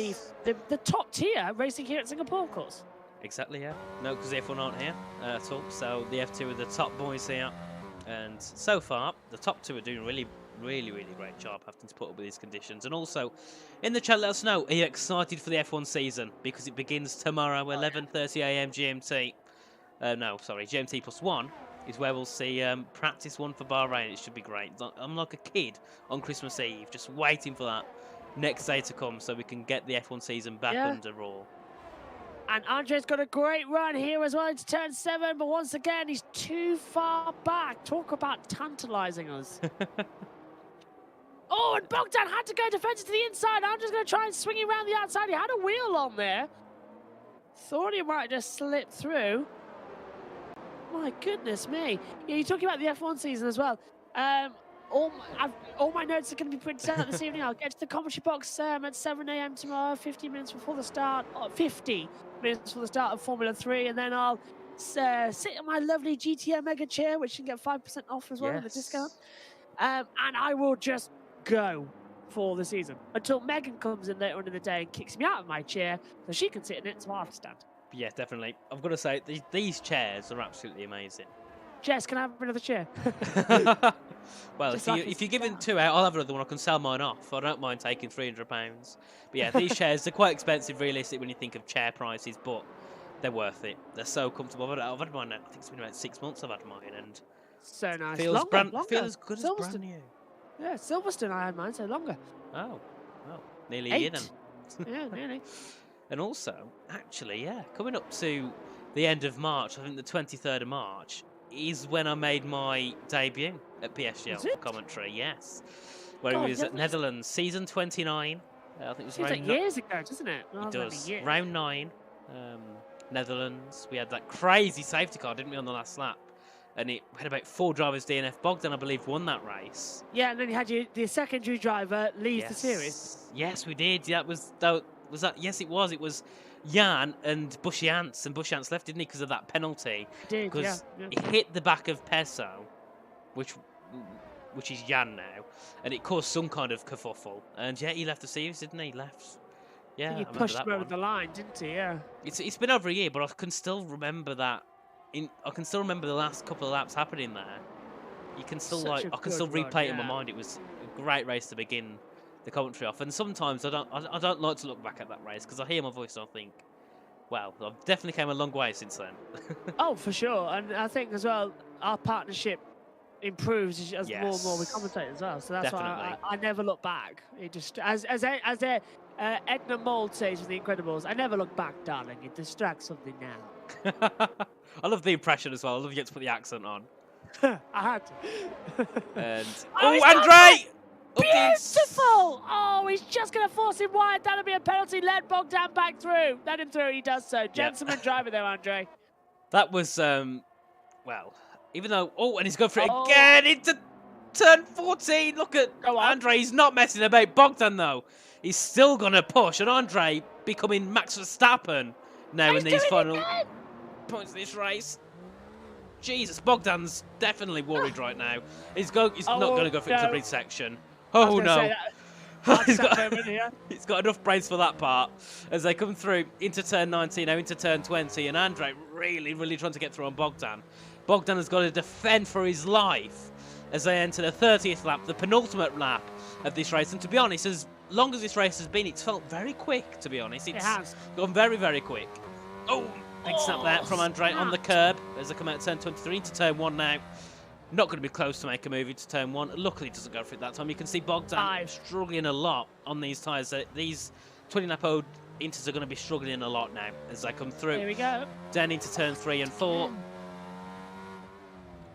The top tier racing here at Singapore, of course. Exactly, yeah. No, because the F1 aren't here at all. So the F2 are the top boys here. And so far, the top two are doing a really great job having to put up with these conditions. And also, in the chat, let us know, are you excited for the F1 season? Because it begins tomorrow, 11:30 AM GMT. No, sorry, GMT +1 is where we'll see practice one for Bahrain. It should be great. I'm like a kid on Christmas Eve, just waiting for that next day to come so we can get the F1 season back under Raw. And Andre's got a great run here as well into turn 7, but once again, he's too far back. Talk about tantalising us. Oh, and Bogdan had to go defensive to the inside. Andre's going to try and swing him around the outside. He had a wheel on there. Thought he might just slip through. My goodness me. Yeah, you're talking about the F1 season as well. All my notes are going to be printed out this evening. I'll get to the commentary box at 7 AM tomorrow, 50 minutes before the start, 50 minutes before the start of Formula 3, and then I'll sit in my lovely GTM Mega chair, which you can get 5% off as well with the discount. And I will just go for the season until Megan comes in later on in the day and kicks me out of my chair so she can sit in it so I have to stand. Yeah, definitely. I've got to say, these chairs are absolutely amazing. Jess, can I have another chair? Well, if you're giving 2 out, I'll have another one. I can sell mine off. I don't mind taking £300. But yeah, these chairs are quite expensive, realistic, when you think of chair prices, but they're worth it. They're so comfortable. I've had mine. I think it's been about 6 months I've had mine, and so nice. Feels longer. Feel as good as brand new. Yeah, Silverstone. I had mine so longer. Oh, well, nearly a year then. Yeah, nearly. And also, actually, yeah, coming up to the end of March, I think the 23rd of March, is when I made my debut at PSGL commentary, yes. Where it was at Netherlands, season 29. I think it was seems like years ago, doesn't it? It does. Round 9, Netherlands. We had that crazy safety car, didn't we, on the last lap? And it had about 4 drivers DNF. Bogdan, I believe, won that race. Yeah, and then you had the secondary driver leave the series. Yes, we did. Yeah, was that? Yes, it was. It was Jan and Bushy Ants, and Bushy Ants left, didn't he, because of that penalty? Did, because it hit the back of Peso, which is Jan now, and it caused some kind of kerfuffle. And yeah, he left the series, didn't he? He left. Yeah, he pushed him over the line, didn't he? Yeah. It's been over a year, but I can still remember that. I can still remember the last couple of laps happening there. You can still I can still replay it in my mind. It was a great race to begin the commentary off, and sometimes I don't like to look back at that race because I hear my voice and I think, well, I've definitely came a long way since then. Oh, for sure, and I think as well our partnership improves as more and more we commentate as well. So that's why I never look back. It just as Edna Mould says with The Incredibles, I never look back, darling. It distracts something now. I love the impression as well. I love you get to put the accent on. I had to. And Andre! Beautiful! Oh, he's just going to force him wide. That'll be a penalty. Let Bogdan back through. Let him through. He does so. Gentleman driver there, Andre. That was, well, even though... Oh, and he's going for it again into turn 14. Look at Andre. He's not messing about. Bogdan, though, he's still going to push. And Andre becoming Max Verstappen now in these final points of this race. Jesus, Bogdan's definitely worried right now. He's not going to go for it into the bridge section. Oh no. He's got enough brains for that part as they come through into turn 19, now into turn 20, and Andre really trying to get through on Bogdan. Bogdan has got to defend for his life as they enter the 30th lap, the penultimate lap of this race. And to be honest, as long as this race has been, it's felt very quick, to be honest. It has gone very quick. Oh, big snap there from Andre on the curb as they come out of turn 23 into turn 1 now. Not going to be close to make a move into turn 1. Luckily, it doesn't go for it that time. You can see Bogdan struggling a lot on these tyres. These 20-lap-old Inters are going to be struggling a lot now as they come through. Here we go. Down into turn 3 and 4.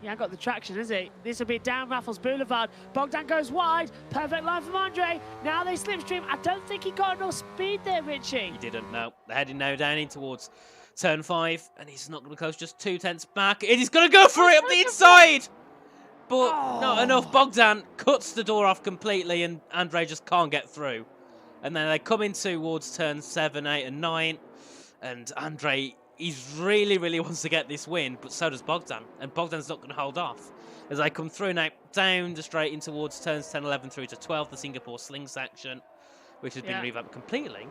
He ain't got the traction, is he? This will be down Raffles Boulevard. Bogdan goes wide. Perfect line from Andre. Now they slipstream. I don't think he got enough speed there, Richie. He didn't, no. They're heading now down in towards turn 5, and he's not going to close, just 2 tenths back. And he's going to go for it up the inside! But not enough. Bogdan cuts the door off completely, and Andre just can't get through. And then they come in towards turn 7, 8, and 9, and Andre... He's really wants to get this win, but so does Bogdan. And Bogdan's not going to hold off. As I come through now, down the straight in towards turns 10, 11 through to 12, the Singapore Sling section, which has been revamped completely.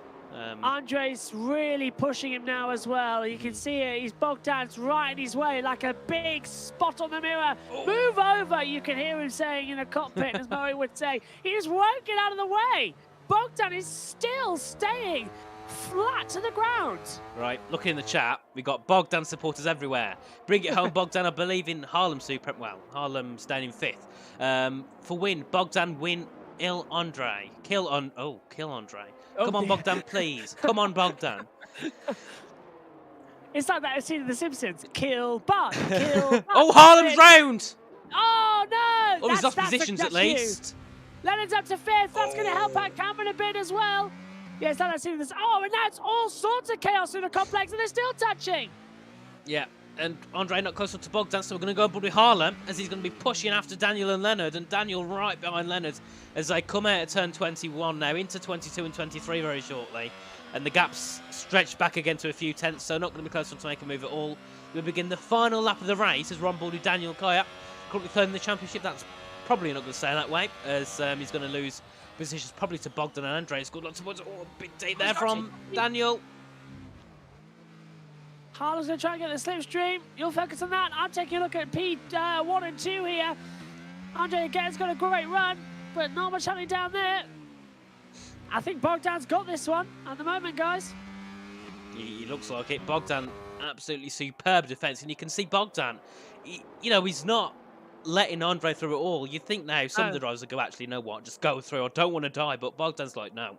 Andre's really pushing him now as well. You can see it. He's Bogdan's right in his way, like a big spot on the mirror. Oh. Move over, you can hear him saying in the cockpit, as Murray would say. He just won't get out of the way. Bogdan is still staying flat to the ground. Right, looking in the chat, we got Bogdan supporters everywhere. Bring it home, Bogdan. I believe in Harlem Harlem's down in 5th. For win, Bogdan win, kill Andre. Kill Andre. Oh, come on, Bogdan, please. Come on, Bogdan. It's like that scene in The Simpsons. Kill Bog, kill Bog. Oh, Harlem's round. Oh, no. Oh, he's lost positions at least. Leonard's up to 5th. That's going to help out Cameron a bit as well. Yeah, it's like that scene in this. Oh, and that's all sorts of chaos in the complex, and they're still touching. Yeah, and Andre not close up to Bogdan, so we're going to go with Harlem, as he's going to be pushing after Daniel and Leonard, and Daniel right behind Leonard as they come out at turn 21 now, into 22 and 23 very shortly. And the gap's stretched back again to a few tenths, so not going to be close enough to make a move at all. We begin the final lap of the race as Ron Baldy, Daniel Kaya, currently third in the championship. That's probably not going to stay that way, as he's going to lose positions probably to Bogdan and Andre. It's got lots of big date there from Daniel. Harlem's going to try and get the slipstream. You'll focus on that. I'm taking a look at P1 and 2 here. Andre again's got a great run, but not much happening down there. I think Bogdan's got this one at the moment, guys. He looks like it. Bogdan, absolutely superb defence, and you can see Bogdan, he's not letting Andre through it all. You think now some of the drivers will go, actually, you know what, just go through. I don't want to die. But Bogdan's like, no,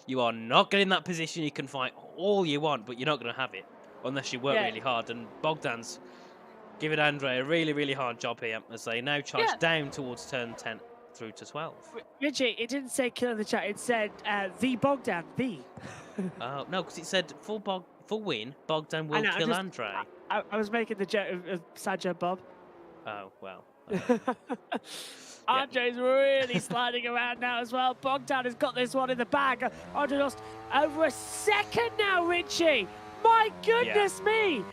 you are not getting that position. You can fight all you want, but you're not going to have it unless you work really hard. And Bogdan's giving Andre a really hard job here as they now charge down towards turn 10 through to 12. Richie, it didn't say kill in the chat. It said the Bogdan, the. Oh, no, because it said full win, Bogdan will kill Andre. I was making the joke of sad joke, Bob. Oh, well. Andre's really sliding around now as well. Bogdan has got this one in the bag. Andre lost over a second now, Richie. My goodness me.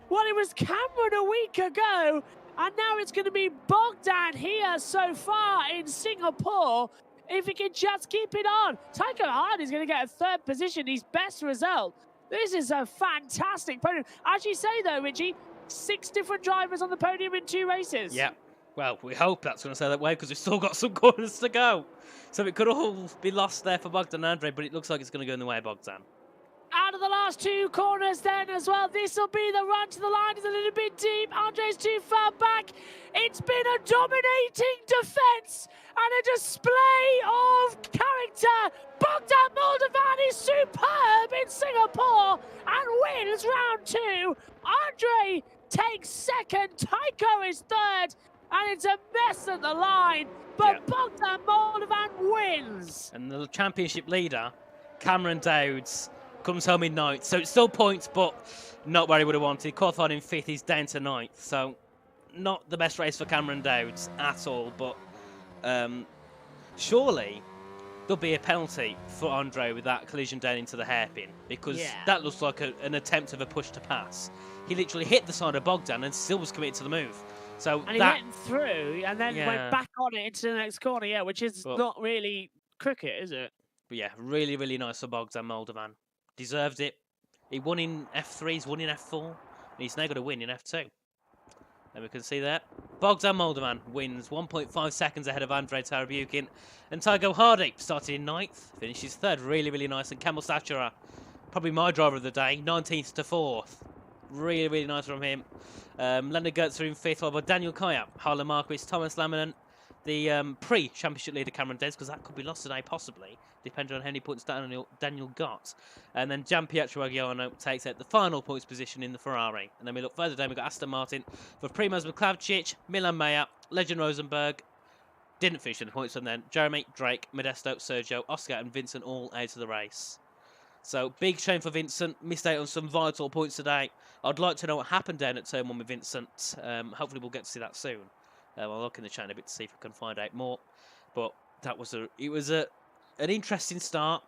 Well, it was Cameron a week ago, and now it's going to be Bogdan here so far in Singapore. If he can just keep it on. Tycho Hardy's going to get a 3rd position, his best result. This is a fantastic podium. As you say, though, Richie, 6 different drivers on the podium in 2 races. Yeah. Well, we hope that's going to stay that way because we've still got some corners to go. So it could all be lost there for Bogdan and Andre, but it looks like it's going to go in the way of Bogdan. Out of the last 2 corners then as well. This will be the run to the line. It's a little bit deep. Andre's too far back. It's been a dominating defence and a display of character. Bogdan Moldovan is superb in Singapore and wins round 2. Andre takes 2nd. Tycho is 3rd. And it's a mess at the line, but Bogdan Moldovan wins. And the championship leader, Cameron Dowds, comes home in 9th. So it's still points, but not where he would have wanted. Qualified in 5th, he's down to 9th. So not the best race for Cameron Dowds at all. But surely there'll be a penalty for Andre with that collision down into the hairpin, because that looks like an attempt of a push to pass. He literally hit the side of Bogdan and still was committed to the move. So and he went through and then went back on it into the next corner, which is not really cricket, is it? But yeah, really nice for Bogdan Moldovan. Deserved it. He won in F3, he's won in F4, and he's now got to win in F2. And we can see that Bogdan Moldovan wins 1.5 seconds ahead of Andre Tarabukin. And Tycho Hardy started in 9th, finishes 3rd. Really nice. And Kamil Sachura, probably my driver of the day, 19th to 4th. Really nice from him. Leonard Gertzer in 5th, followed by Daniel Kaya, Harlan Marquis, Thomas Laminen, the pre-championship leader Cameron Des, because that could be lost today, possibly, depending on how many points Daniel got. And then Gianpietro Aguiano takes out the final points position in the Ferrari. And then we look further down, we've got Aston Martin for Primoz Mklavčić, Milan Mayer, Legend Rosenberg. Didn't finish in the points, and then Jeremy, Drake, Modesto, Sergio, Oscar, and Vincent all out of the race. So, big shame for Vincent. Missed out on some vital points today. I'd like to know what happened down at Turn 1 with Vincent. Hopefully, we'll get to see that soon. I'll look in the chat a bit to see if I can find out more. But that was an interesting start.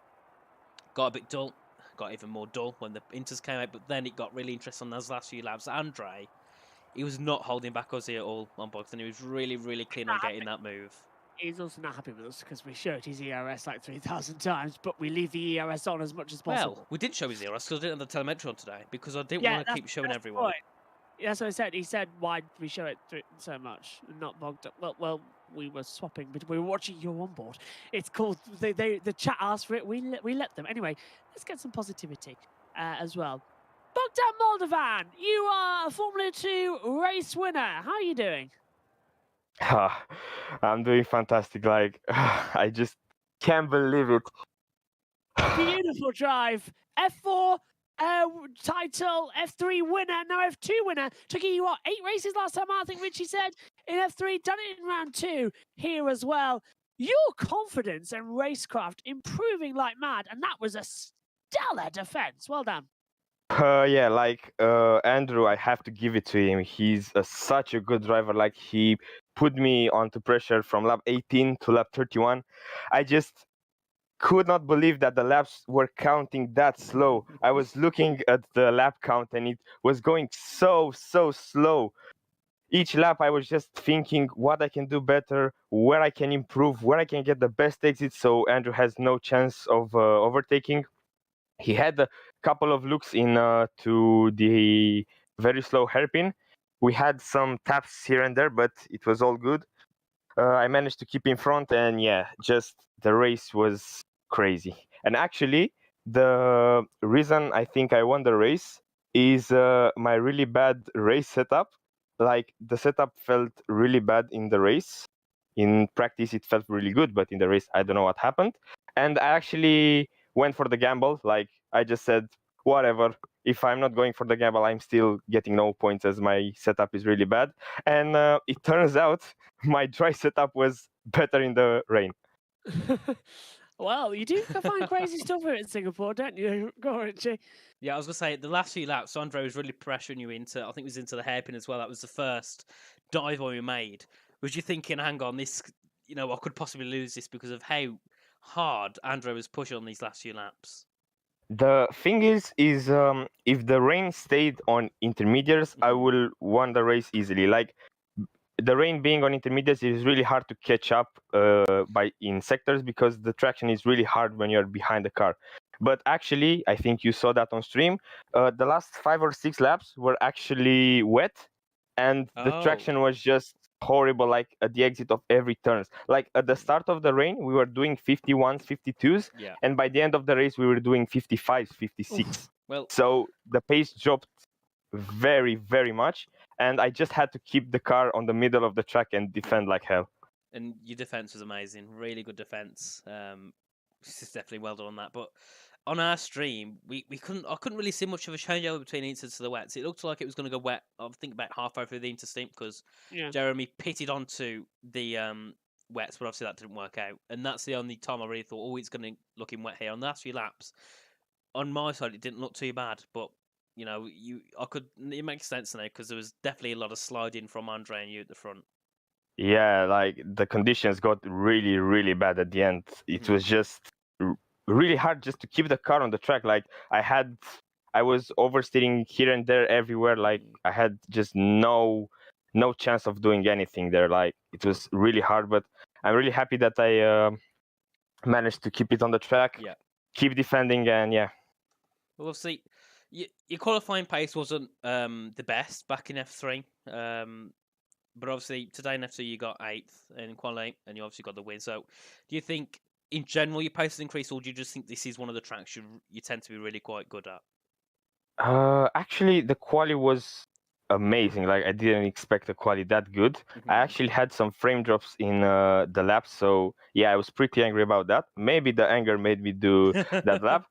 Got a bit dull. Got even more dull when the Inters came out. But then it got really interesting on those last few laps. Andre, he was not holding back Ozzy at all on box, and he was really, really keen on getting that move. He's also not happy with us because we showed his ERS like 3,000 times, but we leave the ERS on as much as possible. Well, we did show his ERS because I didn't have the telemetry on today because I didn't want to keep showing everyone. Right. That's what I said. He said, "Why did we show it so much and not bogged up?" Well, we were swapping, but we were watching your onboard. It's called the chat asked for it. We let them anyway. Let's get some positivity as well. Bogdan Moldovan, you are a Formula 2 race winner. How are you doing? I'm doing fantastic. Like, I just can't believe it. Beautiful drive. F4 title, F3 winner, now F2 winner. Took you, 8 races last time out, I think Richie said. In F3, done it in round 2 here as well. Your confidence and racecraft improving like mad, and that was a stellar defense. Well done. Yeah, like Andrew, I have to give it to him. He's such a good driver. Like, he put me onto pressure from lap 18 to lap 31. I just could not believe that the laps were counting that slow. I was looking at the lap count and it was going so slow. Each lap I was just thinking what I can do better, where I can improve, where I can get the best exit so Andrew has no chance of overtaking. He had a couple of looks in to the very slow hairpin. We had some taps here and there, but it was all good. I managed to keep in front, and yeah, just the race was crazy. And actually, the reason I think I won the race is my really bad race setup. Like, the setup felt really bad in the race. In practice, it felt really good, but in the race, I don't know what happened. And I actually went for the gamble. Like, I just said, whatever. If I'm not going for the gamble, I'm still getting no points as my setup is really bad. And it turns out my dry setup was better in the rain. Well, you do find crazy stuff here in Singapore, don't you? Go on, Richie. Yeah, I was going to say, the last few laps, Andre was really pressuring you into, I think it was into the hairpin as well. That was the first dive we made. Was you thinking, hang on, this, I could possibly lose this because of how hard Andre was pushing on these last few laps? The thing is if the rain stayed on intermediates, I will won the race easily. Like, the rain being on intermediates is really hard to catch up in sectors because the traction is really hard when you're behind the car. But actually, I think you saw that on stream. The last 5 or 6 laps were actually wet, and the traction was just horrible, like at the exit of every turns. Like, at the start of the rain, we were doing 51s, 52s, and by the end of the race, we were doing 55s, 56. Well, so the pace dropped very, very much, and I just had to keep the car on the middle of the track and defend like hell. And your defense was amazing, really good defense. It's definitely well done on that. But on our stream, I couldn't really see much of a changeover between inters to the wets. It looked like it was going to go wet, I think, about halfway through the interstate because Jeremy pitted onto the wets, but obviously that didn't work out. And that's the only time I really thought, it's going to look in wet here. On the last few laps, on my side, it didn't look too bad, but it makes sense now because there was definitely a lot of sliding from Andre and you at the front. Yeah, like, the conditions got really, really bad at the end. It was just really hard just to keep the car on the track. Like, I was oversteering here and there everywhere. Like, I had just no chance of doing anything there. Like, it was really hard, but I'm really happy that I managed to keep it on the track, keep defending, and yeah. Well, we'll see. Your qualifying pace wasn't the best back in F3, but obviously today in F2 you got 8th in quali, and you obviously got the win. So, do you think in general your pace has increased, or do you just think this is one of the tracks you tend to be really quite good at? Actually, the quali was amazing. Like I didn't expect the quality that good. I actually had some frame drops in the lap, so yeah, I was pretty angry about that. Maybe the anger made me do that lap.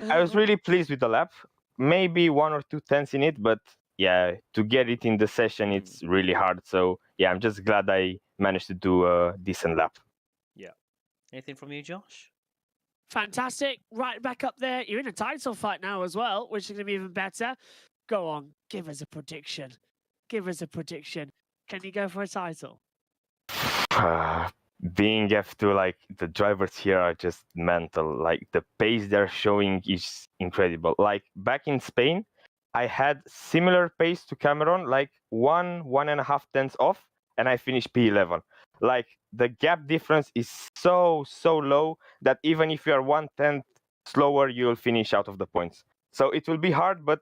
I was really pleased with the lap. Maybe 1 or 2 tenths in it, but yeah, to get it in the session, it's really hard. So yeah, I'm just glad I managed to do a decent lap. Yeah. Anything from you, Josh? Fantastic. Right back up there. You're in a title fight now as well, which is going to be even better. Go on. Give us a prediction. Give us a prediction. Can you go for a title? Being F2, like the drivers here are just mental. Like the pace they're showing is incredible. Like back in Spain, I had similar pace to Cameron, like 1.5 tenths off, and I finished P11. Like the gap difference is so low that even if you are 1/10 slower, you'll finish out of the points. So it will be hard, but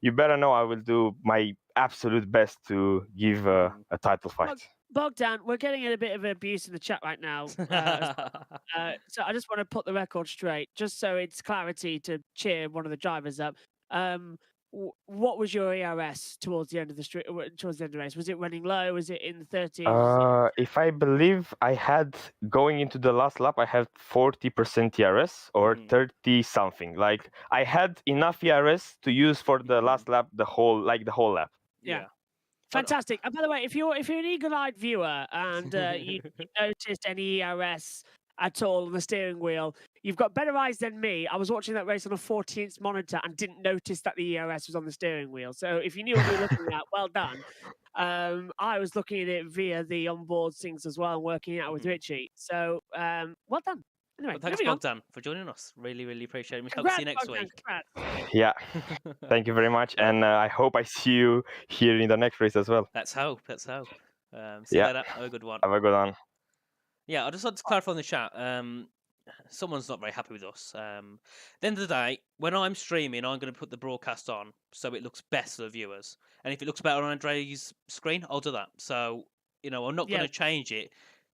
you better know I will do my absolute best to give a title fight. Bogdan, we're getting a bit of abuse in the chat right now. So I just want to put the record straight, just so it's clarity to cheer one of the drivers up. What was your ERS towards the end of the race? Was it running low? Was it in the 30s? If I believe I had going into the last lap, I had 40% ERS or 30 something. Like I had enough ERS to use for the last lap, the whole lap. Yeah. Fantastic. And by the way, if you're an eagle-eyed viewer and you noticed any ERS at all on the steering wheel, you've got better eyes than me. I was watching that race on a 14-inch monitor and didn't notice that the ERS was on the steering wheel. So if you knew what you were looking at, well done. I was looking at it via the onboard things as well and working it out with Richie. So well done. Anyway, well, thanks, Bogdan, for joining us. Really, really appreciate it. We hope to see you next week. Yeah, thank you very much, and I hope I see you here in the next race as well. Let's hope. Let's hope. See you later. Have a good one. Have a good one. Yeah, I just want to clarify in the chat. Someone's not very happy with us. At the end of the day, when I'm streaming, I'm going to put the broadcast on so it looks best for the viewers. And if it looks better on Andre's screen, I'll do that. So, I'm not going to change it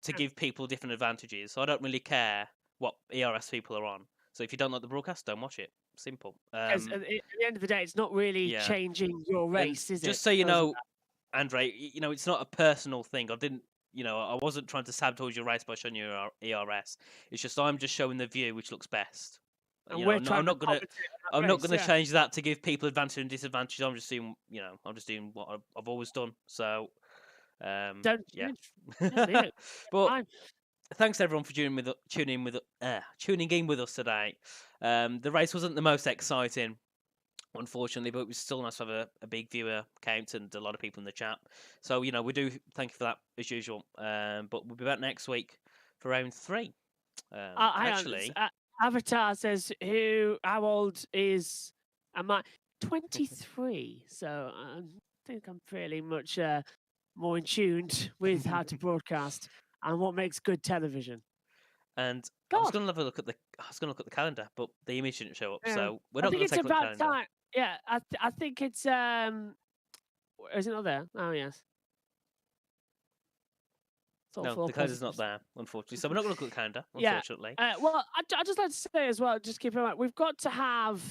to give people different advantages. So I don't really care what ERS people are on. So if you don't like the broadcast, don't watch it. Simple. Because at the end of the day, it's not really changing your race, is it? Just so you know, Andre, it's not a personal thing. I didn't. I wasn't trying to sabotage your race by showing you your ERS. It's just I'm just showing the view which looks best. I'm not gonna change that to give people advantage and disadvantage. I'm just doing, what I've always done. So, don't. Yeah. But thanks everyone for tuning in with us today. The race wasn't the most exciting, unfortunately, but it was still nice to have a big viewer count and a lot of people in the chat. So, we do thank you for that as usual. But we'll be back next week for round 3. Actually, Avatar says, how old is am I? 23. So I think I'm fairly much more in tune with how to broadcast and what makes good television. And I was going to have a look at the calendar, but the image didn't show up, so we're not going to take a look at the calendar. Yeah, I think it's is it not there? Oh yes. No, the calendar's not there, unfortunately. So we're not going to look at the calendar, unfortunately. Well, I just like to say as well, just keep in mind, we've got to have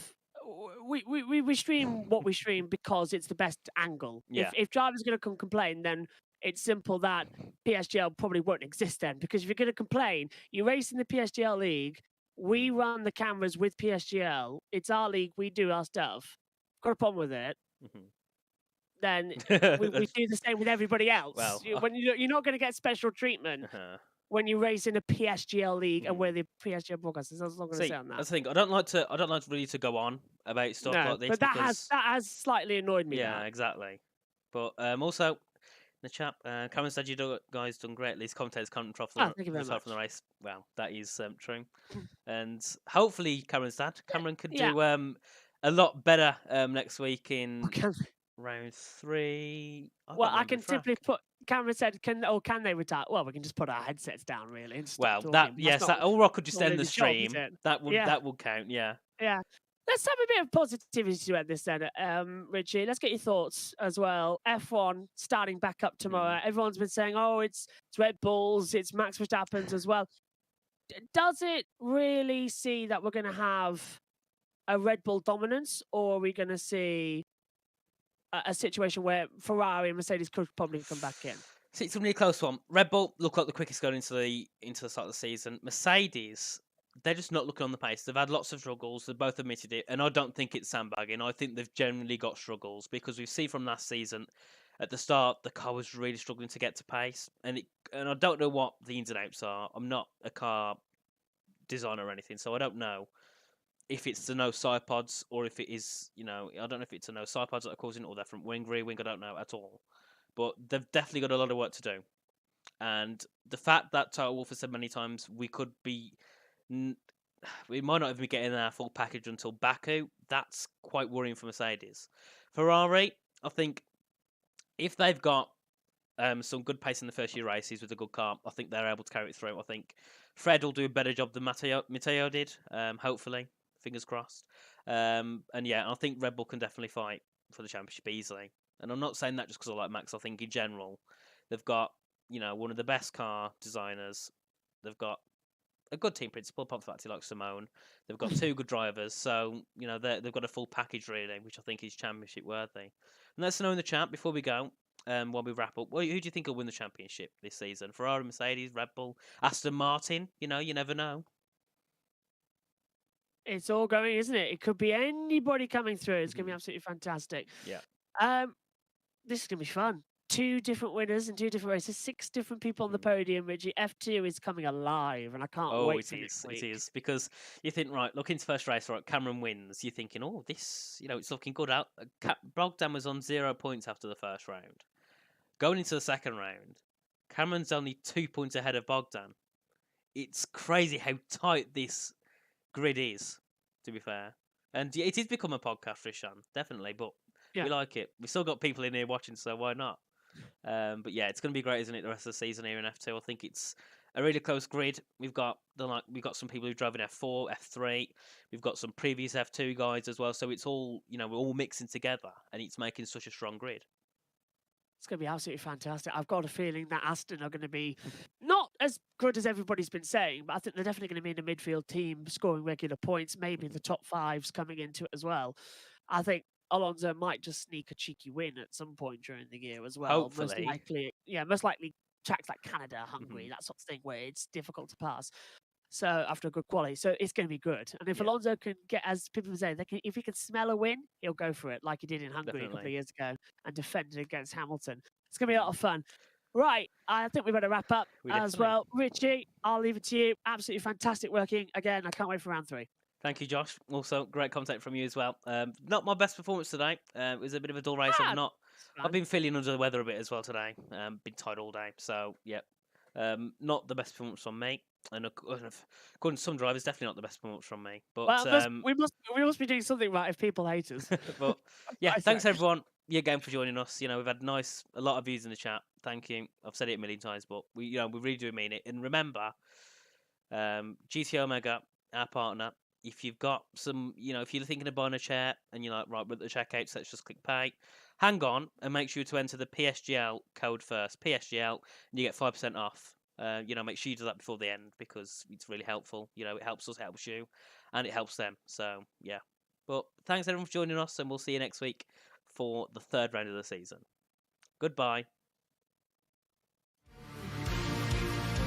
we stream what we stream because it's the best angle. Yeah. If drivers are going to come complain, then it's simple that PSGL probably won't exist then. Because if you're going to complain, you race in the PSGL league. We run the cameras with PSGL. It's our league. We do our stuff. Got a problem with it? Then we do the same with everybody else. Well, when you're not going to get special treatment when you race in a PSGL league and we're the PSGL broadcasters. That's not going to say on that. That's the thing. I don't like really to go on about stuff like this. But that has slightly annoyed me. Yeah, exactly. But also, in the chat, Cameron said you guys done great. These commentators can't from the race. Well, that is true. And hopefully, Cameron can do a lot better next week in round 3. Well, I can simply put. Cameron said, "Can they retire?" Well, we can just put our headsets down, really. Well, or I could just end the stream. That would count. Yeah. Yeah. Let's have a bit of positivity to end this then, Richie. Let's get your thoughts as well. F1 starting back up tomorrow. Everyone's been saying, "Oh, it's Red Bulls, it's Max Verstappen's as well." Does it really see that we're going to have a Red Bull dominance, or are we going to see a situation where Ferrari and Mercedes could probably come back in? See, it's a really close one. Red Bull look like the quickest going into the start of the season. Mercedes, they're just not looking on the pace. They've had lots of struggles. They've both admitted it, and I don't think it's sandbagging. I think they've generally got struggles because we've seen from last season at the start the car was really struggling to get to pace, and I don't know what the ins and outs are. I'm not a car designer or anything, so I don't know if it's the no side pods or if it is, I don't know if it's the no side pods that are causing it or they're from wing re-wing. I don't know at all. But they've definitely got a lot of work to do. And the fact that Toto Wolff has said many times we might not even be getting our full package until Baku, that's quite worrying for Mercedes. Ferrari, I think if they've got some good pace in the first few races with a good car, I think they're able to carry it through. I think Fred will do a better job than Matteo did, hopefully. Fingers crossed. And yeah, I think Red Bull can definitely fight for the championship easily. And I'm not saying that just because I like Max. I think in general, they've got, one of the best car designers. They've got a good team principal, apart from the fact he likes Simone. They've got two good drivers. So, they've got a full package, really, which I think is championship worthy. And let's know in the chat before we go, while we wrap up. Who do you think will win the championship this season? Ferrari, Mercedes, Red Bull, Aston Martin? You never know. It's all going, isn't it? It could be anybody coming through. It's going to be absolutely fantastic. Yeah. This is going to be fun. 2 different winners in 2 different races, 6 different people on the podium. Richie, F2 is coming alive, and I can't wait for next week. It is, because you think, right, look into first race, right, Cameron wins. You're thinking, oh, this, it's looking good out. Bogdan was on 0 points after the first round. Going into the second round, Cameron's only 2 points ahead of Bogdan. It's crazy how tight this grid is, to be fair. And it has become a podcast, Rishan, definitely, but we like it. We've still got people in here watching, so why not? But yeah, it's going to be great, isn't it, the rest of the season here in F2? I think it's a really close grid. We've got some people who've driven F4, F3. We've got some previous F2 guys as well, so it's all, we're all mixing together, and it's making such a strong grid. It's going to be absolutely fantastic. I've got a feeling that Aston are going to be not as good as everybody's been saying, but I think they're definitely going to be in a midfield team scoring regular points, maybe the top 5s coming into it as well. I think Alonso might just sneak a cheeky win at some point during the year as well. Hopefully. Most likely tracks like Canada, Hungary, that sort of thing where it's difficult to pass. So after a good quality, so it's going to be good. And if Alonso can get, as people say, if he can smell a win, he'll go for it, like he did in Hungary a couple of years ago and defended against Hamilton. It's going to be a lot of fun. Right, I think we better wrap up as well. Richie, I'll leave it to you. Absolutely fantastic working again. I can't wait for round 3. Thank you, Josh. Also, great contact from you as well. Not my best performance today. It was a bit of a dull race. I've been feeling under the weather a bit as well today. Been tired all day. So, yeah. Not the best performance from me. And according to some drivers, definitely not the best performance from me. But we must be doing something right if people hate us. But yeah, thanks everyone again for joining us. We've had a lot of views in the chat. Thank you. I've said it a million times, but we really do mean it. And remember, GT Omega, our partner. If you've got some, if you're thinking of buying a chair and you're like, right, we're at the checkout, so let's just click pay. Hang on and make sure to enter the PSGL code first. PSGL, and you get 5% off. Make sure you do that before the end because it's really helpful. It helps us, helps you, and it helps them. So, yeah. But thanks everyone for joining us, and we'll see you next week for the 3rd round of the season. Goodbye.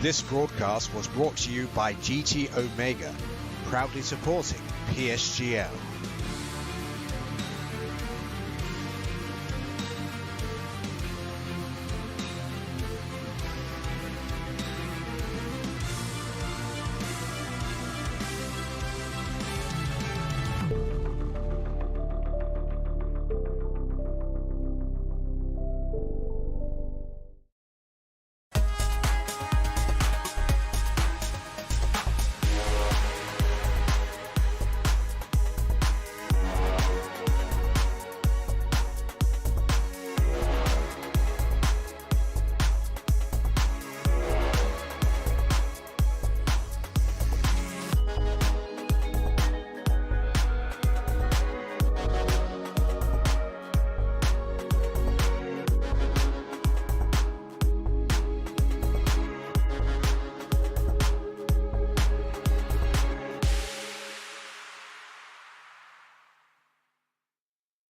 This broadcast was brought to you by GT Omega, proudly supporting PSGL.